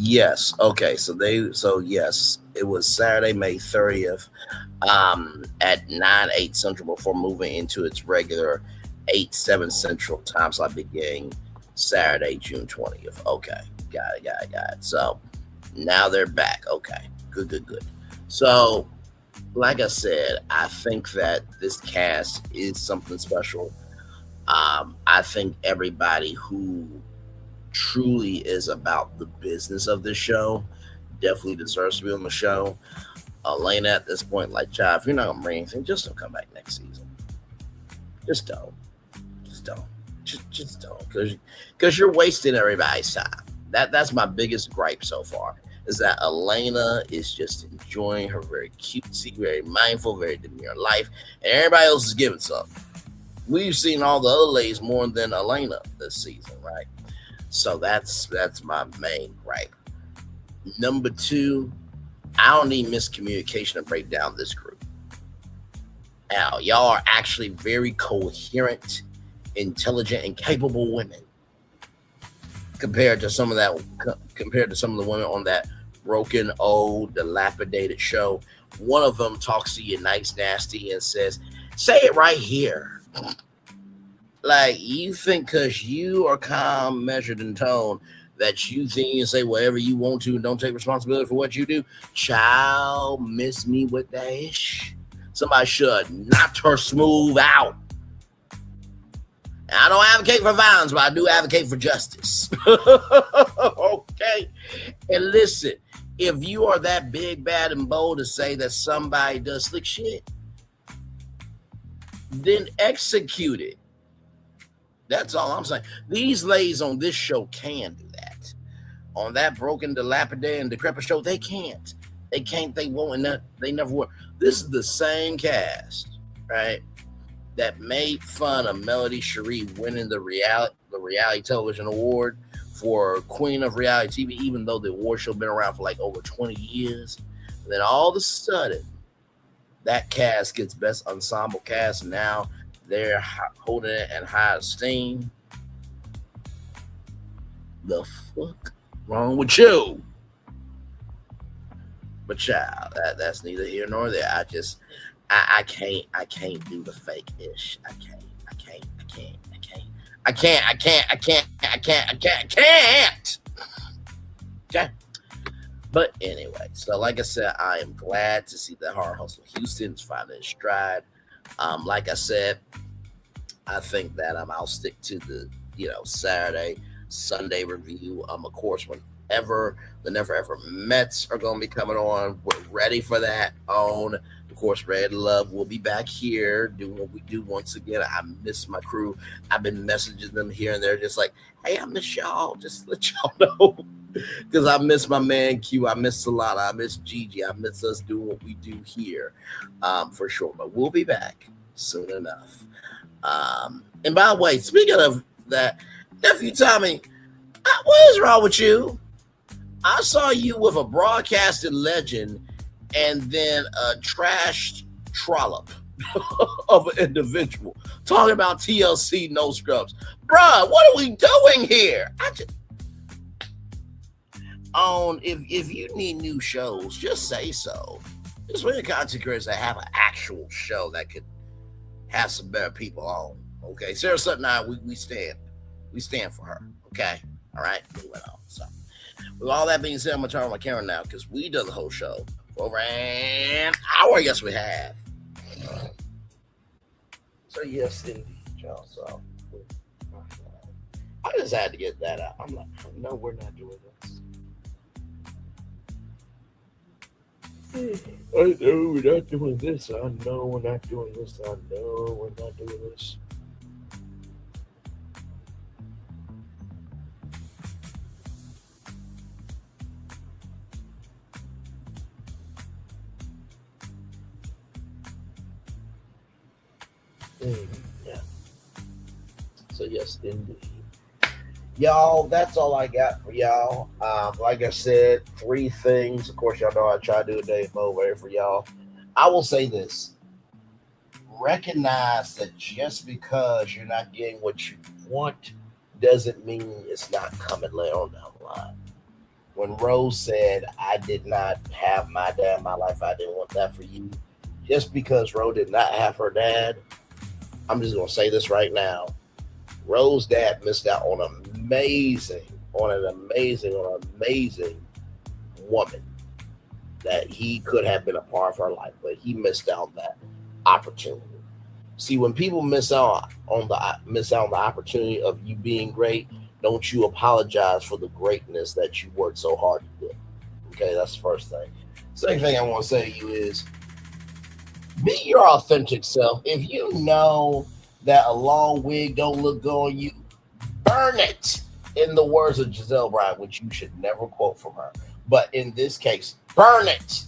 Yes. Okay. So yes, it was Saturday, May 30th, at 9/8 Central before moving into its regular 8/7 Central time slot beginning Saturday, June 20th. Okay. Got it. So now they're back. Okay. Good. So, like I said, I think that this cast is something special. I think everybody who truly is about the business of this show definitely deserves to be on the show. Alaina at this point, like, child, if you're not gonna bring anything, just don't come back next season. Just don't, because you're wasting everybody's time. That's my biggest gripe so far, is that Alaina is just enjoying her very cutesy, very mindful, very demure life, and everybody else is giving something. We've seen all the other ladies more than Alaina this season, right? So that's my main gripe. Number two, I don't need miscommunication to break down this group. Now, y'all are actually very coherent, intelligent, and capable women compared to some of the women on that broken, old, dilapidated show. One of them talks to you nice, nasty, and says, "Say it right here." Like, you think because you are calm, measured in tone, that you think you say whatever you want to and don't take responsibility for what you do. Child, miss me with that ish. Somebody should knock her smooth out. And I don't advocate for violence, but I do advocate for justice. Okay? And listen, if you are that big, bad, and bold to say that somebody does slick shit, then execute it. That's all I'm saying. These ladies on this show can do that. On that broken, dilapidated, and decrepit show, they can't. They can't, they won't, and they never will. This is the same cast, right, that made fun of Melody Cherie winning the reality television award for Queen of Reality TV, even though the award show been around for like over 20 years. And then all of a sudden, that cast gets Best Ensemble Cast, and now they're holding it in high esteem. The fuck wrong with you? But child, that's neither here nor there. I can't do the fake ish. I can't. Okay. But anyway, so like I said, I am glad to see that Hard Hustle Houston's finding its stride. Like I said, I think that I'll stick to the Saturday, Sunday review. Of course, whenever the Never Ever Mets are going to be coming on, we're ready for that. Of course, Red Love will be back here doing what we do once again. I miss my crew. I've been messaging them here and there, just like, hey, I miss y'all. Just let y'all know. Because I miss my man Q. I miss Solana. I miss Gigi. I miss us doing what we do here, for sure. But we'll be back soon enough. And by the way, speaking of that, nephew Tommy, what is wrong with you? I saw you with a broadcasted legend and then a trashed trollop of an individual talking about TLC No Scrubs. Bruh, what are we doing here? If you need new shows, just say so. Just really content creators that have an actual show that could have some better people on. Okay, Sarah Sutton and I, we stand for her. Okay, all right, moving on. So, with all that being said, I'm gonna turn on my camera now because we done the whole show for over an hour. I guess we have. So yes, indeed, y'all. So I just had to get that out. I'm like, no, we're not doing this. I know we're not doing this. I know we're not doing this. I know we're not doing this. Yeah. So yes, indeed. Y'all, that's all I got for y'all. Like I said, 3 things. Of course, y'all know I try to do a day over for y'all. I will say this. Recognize that just because you're not getting what you want doesn't mean it's not coming later on down the line. When Rose said, I did not have my dad in my life, I didn't want that for you. Just because Rose did not have her dad, I'm just going to say this right now. Rose's dad missed out on an amazing woman that he could have been a part of her life, but he missed out on that opportunity. See, when people miss out on the opportunity of you being great, don't you apologize for the greatness that you worked so hard to get. Okay, that's the first thing. Second thing I want to say to you is be your authentic self. If you know that a long wig don't look good on you, burn it. In the words of Gisele Bryant, which you should never quote from her. But in this case, burn it.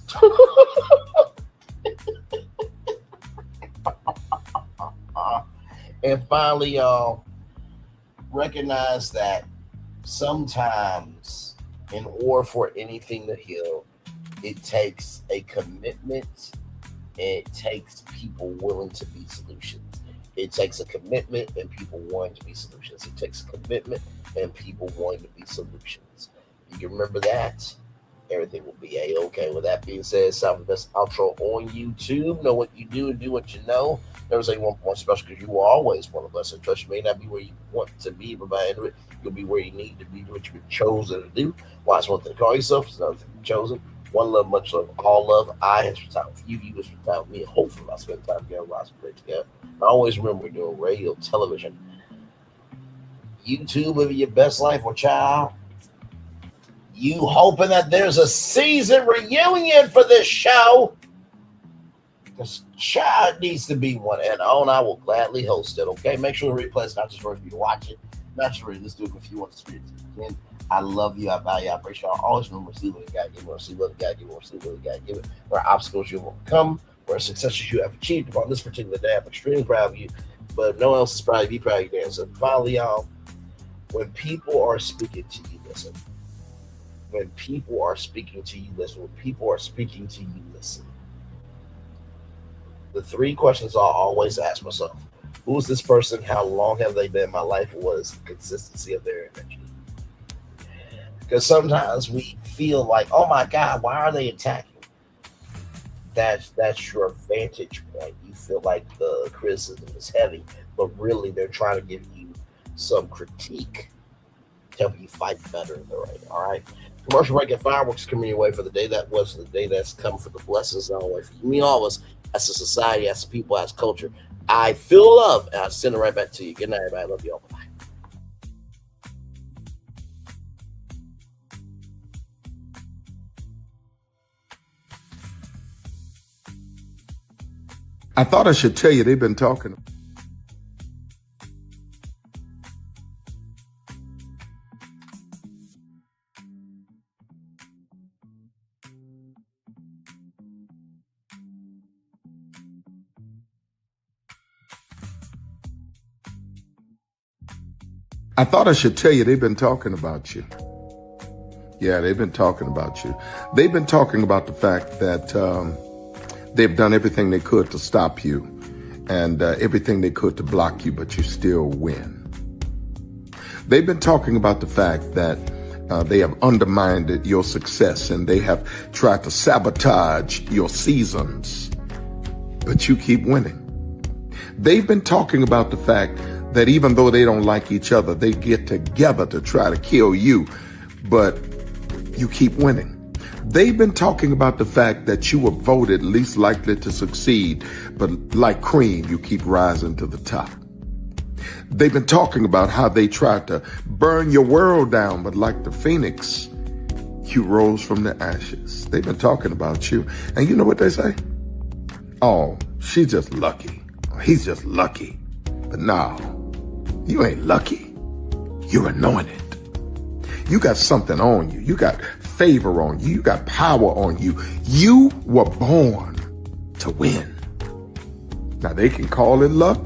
And finally, y'all, recognize that sometimes in order for anything to heal, it takes a commitment. It takes people willing to be solutions. It takes a commitment and people wanting to be solutions. It takes a commitment and people wanting to be solutions. You can remember that. Everything will be A-okay. With that being said, it's time for the best outro on YouTube. Know what you do and do what you know. Never say one point special because you are always one of us. And trust you, may not be where you want to be, but by the end of it, you'll be where you need to be, what you've been chosen to do. Why it's one thing to call yourself, it's another thing to be chosen. One love, much love, all love. I have spent time with you. You have spent time with me. Hopefully, I'll spend time together. We'll spend together. And always remember, we're doing radio, television, YouTube, living your best life, or child. You hoping that there's a season reunion for this show? This child needs to be one, and I will gladly host it. Okay, make sure the replay is not just for you to watch it, not just for you to do it if you want to experience it again. I love you. I value you. I appreciate you. I always remember, see what you got to give, or see what you got to give, or see what you got to give it. Where obstacles you have overcome, where successes you have achieved upon this particular day. I'm extremely proud of you, but no one else is proud of you. Proud of you, Dan. So finally, y'all, when people are speaking to you, listen. When people are speaking to you, listen. When people are speaking to you, listen. The three questions I'll always ask myself: who is this person? How long have they been in my life? What is the consistency of their energy? Because sometimes we feel like, oh my God, why are they attacking? That's your vantage point. You feel like the criticism is heavy, but really they're trying to give you some critique to help you fight better in the right. All right. Commercial break and fireworks coming your way for the day that was, the day that's come, for the blessings not only for me, all of us, as a society, as a people, as culture. I feel love, and I send it right back to you. Good night, everybody. I love you all. Bye. I thought I should tell you they've been talking. I thought I should tell you they've been talking about you. Yeah, they've been talking about you. They've been talking about the fact that they've done everything they could to stop you and everything they could to block you, but you still win. They've been talking about the fact that they have undermined your success and they have tried to sabotage your seasons, but you keep winning. They've been talking about the fact that even though they don't like each other, they get together to try to kill you, but you keep winning. They've been talking about the fact that you were voted least likely to succeed, but like cream, you keep rising to the top. They've been talking about how they tried to burn your world down, but like the phoenix, you rose from the ashes. They've been talking about you. And you know what they say? Oh, she's just lucky. He's just lucky. But no, you ain't lucky. You're anointed. You got something on you. You got favor on you. You got power on you. You were born to win. Now they can call it luck,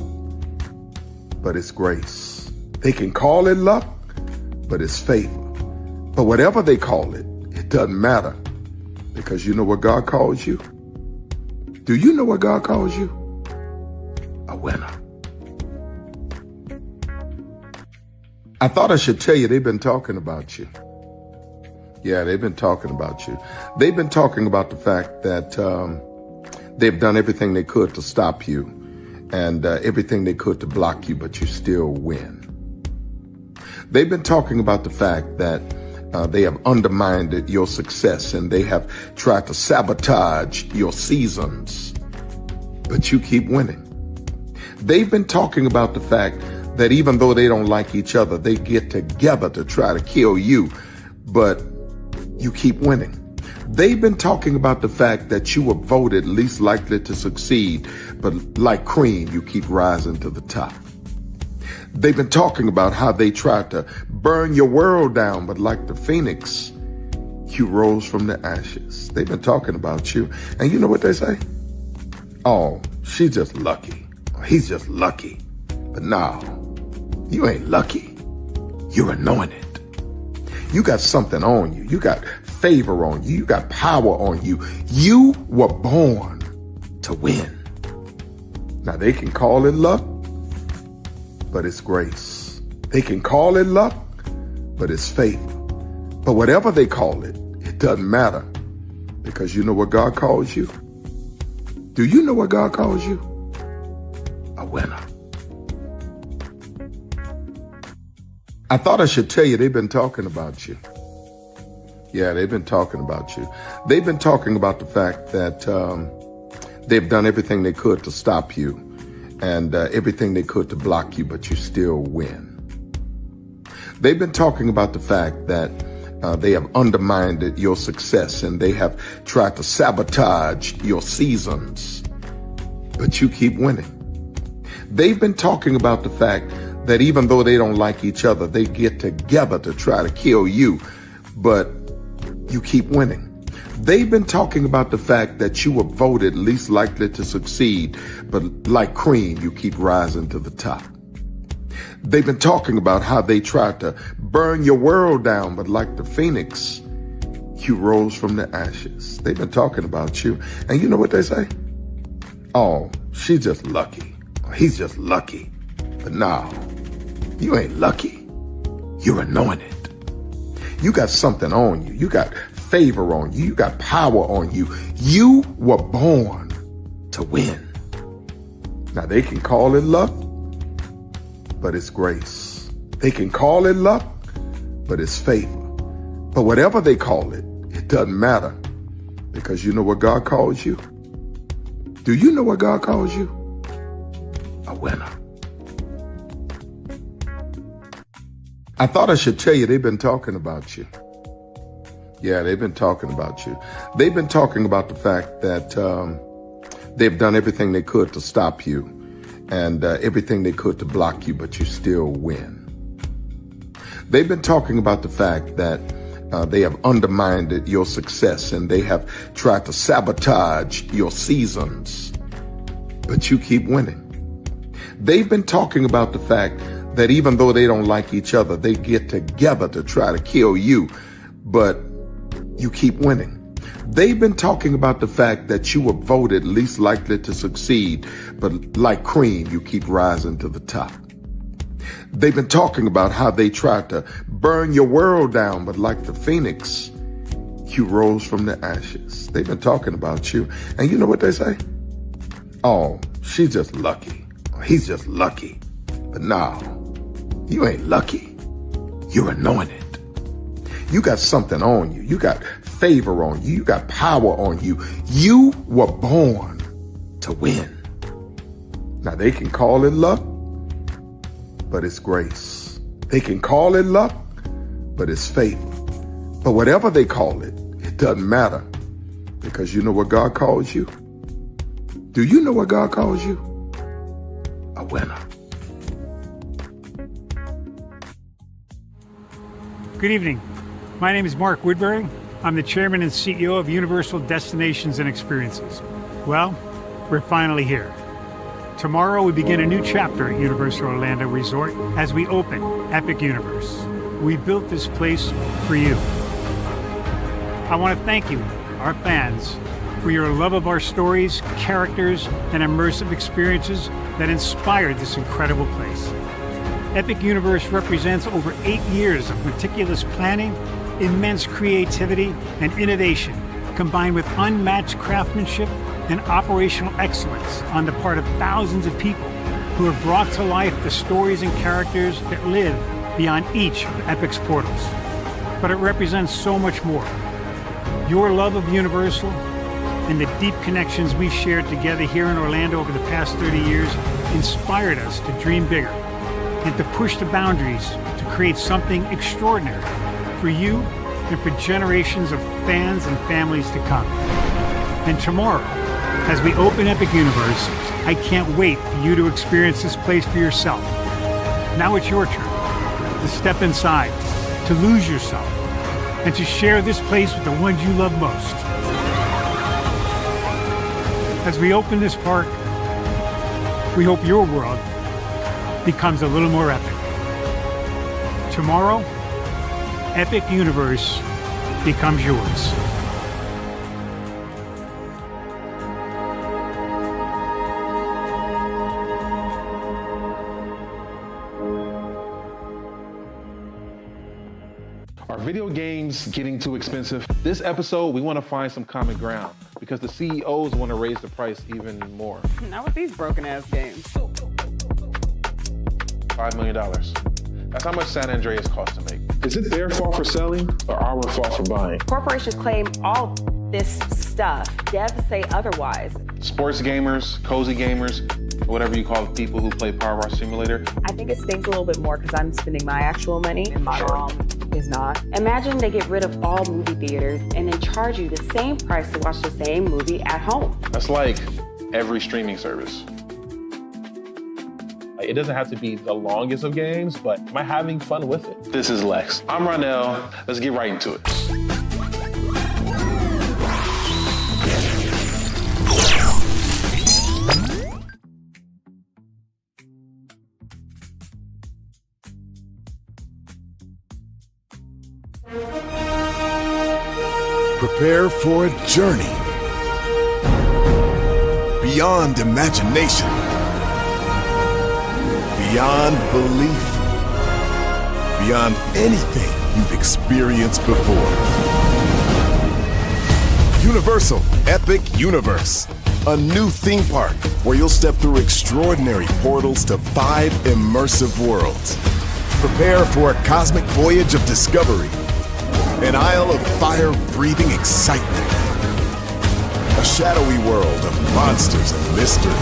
but it's grace. They can call it luck, but it's favor. But whatever they call it, it doesn't matter, because you know what God calls you? Do you know what God calls you? A winner. I thought I should tell you they've been talking about you. Yeah, they've been talking about you. They've been talking about the fact that they've done everything they could to stop you and everything they could to block you, but you still win. They've been talking about the fact that they have undermined your success and they have tried to sabotage your seasons, but you keep winning. They've been talking about the fact that even though they don't like each other, they get together to try to kill you, but you keep winning. They've been talking about the fact that you were voted least likely to succeed, but like cream, you keep rising to the top. They've been talking about how they tried to burn your world down, but like the phoenix, you rose from the ashes. They've been talking about you. And you know what they say? Oh, she's just lucky. He's just lucky. But no, you ain't lucky. You're anointed. You got something on you. You got favor on you. You got power on you. You were born to win. Now, they can call it luck, but it's grace. They can call it luck, but it's favor. But whatever they call it, it doesn't matter, because you know what God calls you? Do you know what God calls you? A winner. I thought I should tell you, they've been talking about you. Yeah, they've been talking about you. They've been talking about the fact that they've done everything they could to stop you and everything they could to block you, but you still win. They've been talking about the fact that they have undermined your success and they have tried to sabotage your seasons, but you keep winning. They've been talking about the fact that even though they don't like each other, they get together to try to kill you, but you keep winning. They've been talking about the fact that you were voted least likely to succeed, but like cream, you keep rising to the top. They've been talking about how they tried to burn your world down, but like the phoenix, you rose from the ashes. They've been talking about you. And you know what they say? Oh, she's just lucky. He's just lucky. But no, you ain't lucky. You're anointed. You got something on you. You got favor on you. You got power on you. You were born to win. Now, they can call it luck, but it's grace. They can call it luck, but it's favor. But whatever they call it, it doesn't matter, because you know what God calls you? Do you know what God calls you? A winner. I thought I should tell you, they've been talking about you. Yeah, they've been talking about you. They've been talking about the fact that they've done everything they could to stop you and everything they could to block you, but you still win. They've been talking about the fact that they have undermined your success and they have tried to sabotage your seasons, but you keep winning. They've been talking about the fact that even though they don't like each other, they get together to try to kill you, but you keep winning. They've been talking about the fact that you were voted least likely to succeed, but like cream, you keep rising to the top. They've been talking about how they tried to burn your world down, but like the phoenix, you rose from the ashes. They've been talking about you. And you know what they say? Oh, she's just lucky. He's just lucky. But no, you ain't lucky. You're anointed. You got something on you. You got favor on you. You got power on you. You were born to win. Now, they can call it luck, but it's grace. They can call it luck, but it's favor. But whatever they call it, it doesn't matter, because you know what God calls you? Do you know what God calls you? A winner. Good evening. My name is Mark Woodbury. I'm the chairman and CEO of Universal Destinations and Experiences. Well, we're finally here. Tomorrow we begin a new chapter at Universal Orlando Resort as we open Epic Universe. We built this place for you. I want to thank you, our fans, for your love of our stories, characters, and immersive experiences that inspired this incredible place. Epic Universe represents over 8 years of meticulous planning, immense creativity, and innovation, combined with unmatched craftsmanship and operational excellence on the part of thousands of people who have brought to life the stories and characters that live beyond each of Epic's portals. But it represents so much more. Your love of Universal and the deep connections we've shared together here in Orlando over the past 30 years inspired us to dream bigger and to push the boundaries to create something extraordinary for you and for generations of fans and families to come. And tomorrow, as we open Epic Universe, I can't wait for you to experience this place for yourself. Now it's your turn to step inside, to lose yourself, and to share this place with the ones you love most. As we open this park, we hope your world becomes a little more epic. Tomorrow, epic universe becomes yours. Are video games getting too expensive? This episode, we want to find some common ground because the CEOs want to raise the price even more. Not with these broken-ass games. $5 million. That's how much San Andreas costs to make. Is it their fault for selling or our fault for buying? Corporations claim all this stuff. Devs say otherwise. Sports gamers, cozy gamers, whatever you call people who play Power Wash Simulator. I think it stings a little bit more because I'm spending my actual money and my mom is not. Imagine they get rid of all movie theaters and then charge you the same price to watch the same movie at home. That's like every streaming service. It doesn't have to be the longest of games, but am I having fun with it? This is Lex. I'm Ronell. Let's get right into it. Prepare for a journey beyond imagination, beyond belief, beyond anything you've experienced before. Universal Epic Universe, a new theme park where you'll step through extraordinary portals to 5 immersive worlds. Prepare for a cosmic voyage of discovery, an isle of fire-breathing excitement, a shadowy world of monsters and mystery,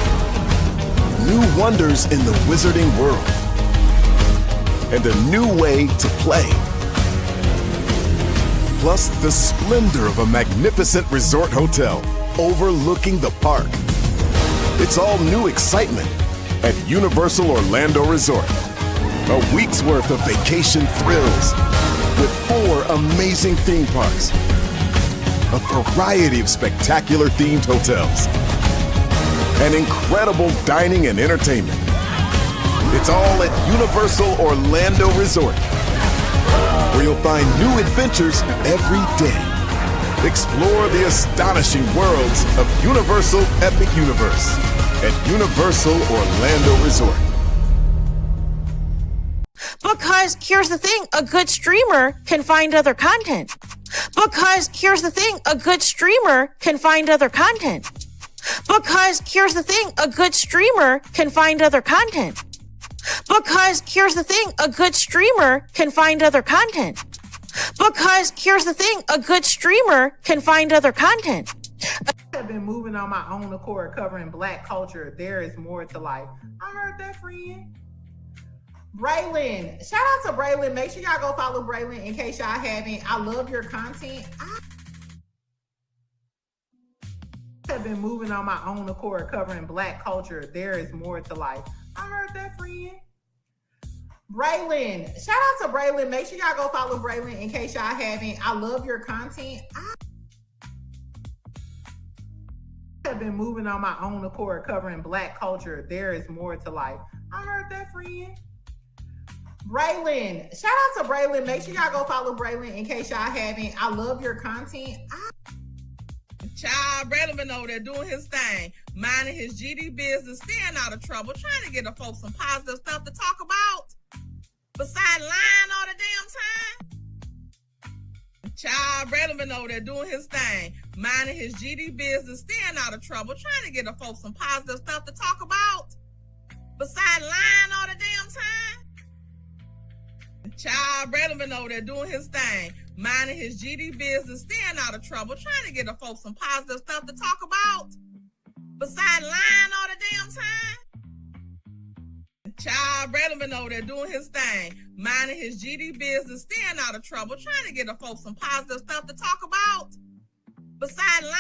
new wonders in the wizarding world, and a new way to play. Plus the splendor of a magnificent resort hotel overlooking the park. It's all new excitement at Universal Orlando Resort. A week's worth of vacation thrills with 4 amazing theme parks, a variety of spectacular themed hotels, and incredible dining and entertainment. It's all at Universal Orlando Resort, where you'll find new adventures every day. Explore the astonishing worlds of Universal Epic Universe at Universal Orlando Resort. Because here's the thing, a good streamer can find other content. Because here's the thing, a good streamer can find other content. Because here's the thing, a good streamer can find other content. Because here's the thing, a good streamer can find other content. Because here's the thing, a good streamer can find other content. I have been moving on my own accord, covering Black culture. There is more to life. I heard that, friend. Braylon, shout out to Braylon. Make sure y'all go follow Braylon in case y'all haven't. I love your content. I have been moving on my own accord, covering Black culture. There is more to life. I heard that, friend. Braylon, shout out to Braylon. Make sure y'all go follow Braylon in case y'all haven't. I love your content. I have been moving on my own accord, covering Black culture. There is more to life. I heard that, friend. Braylon, shout out to Braylon. Make sure y'all go follow Braylon in case y'all haven't. I love your content. Child, Braylon been over there doing his thing, minding his GD business, staying out of trouble, trying to get the folks some positive stuff to talk about. Besides lying all the damn time. Child, Braylon been over there doing his thing, minding his GD business, staying out of trouble, trying to get the folks some positive stuff to talk about. Besides lying all the damn time. Child, Braylon been over there doing his thing, minding his GD business, staying out of trouble, trying to get the folks some positive stuff to talk about. Besides lying all the damn time. Child, Braylon been over there doing his thing, minding his GD business, staying out of trouble, trying to get the folks some positive stuff to talk about. Besides lying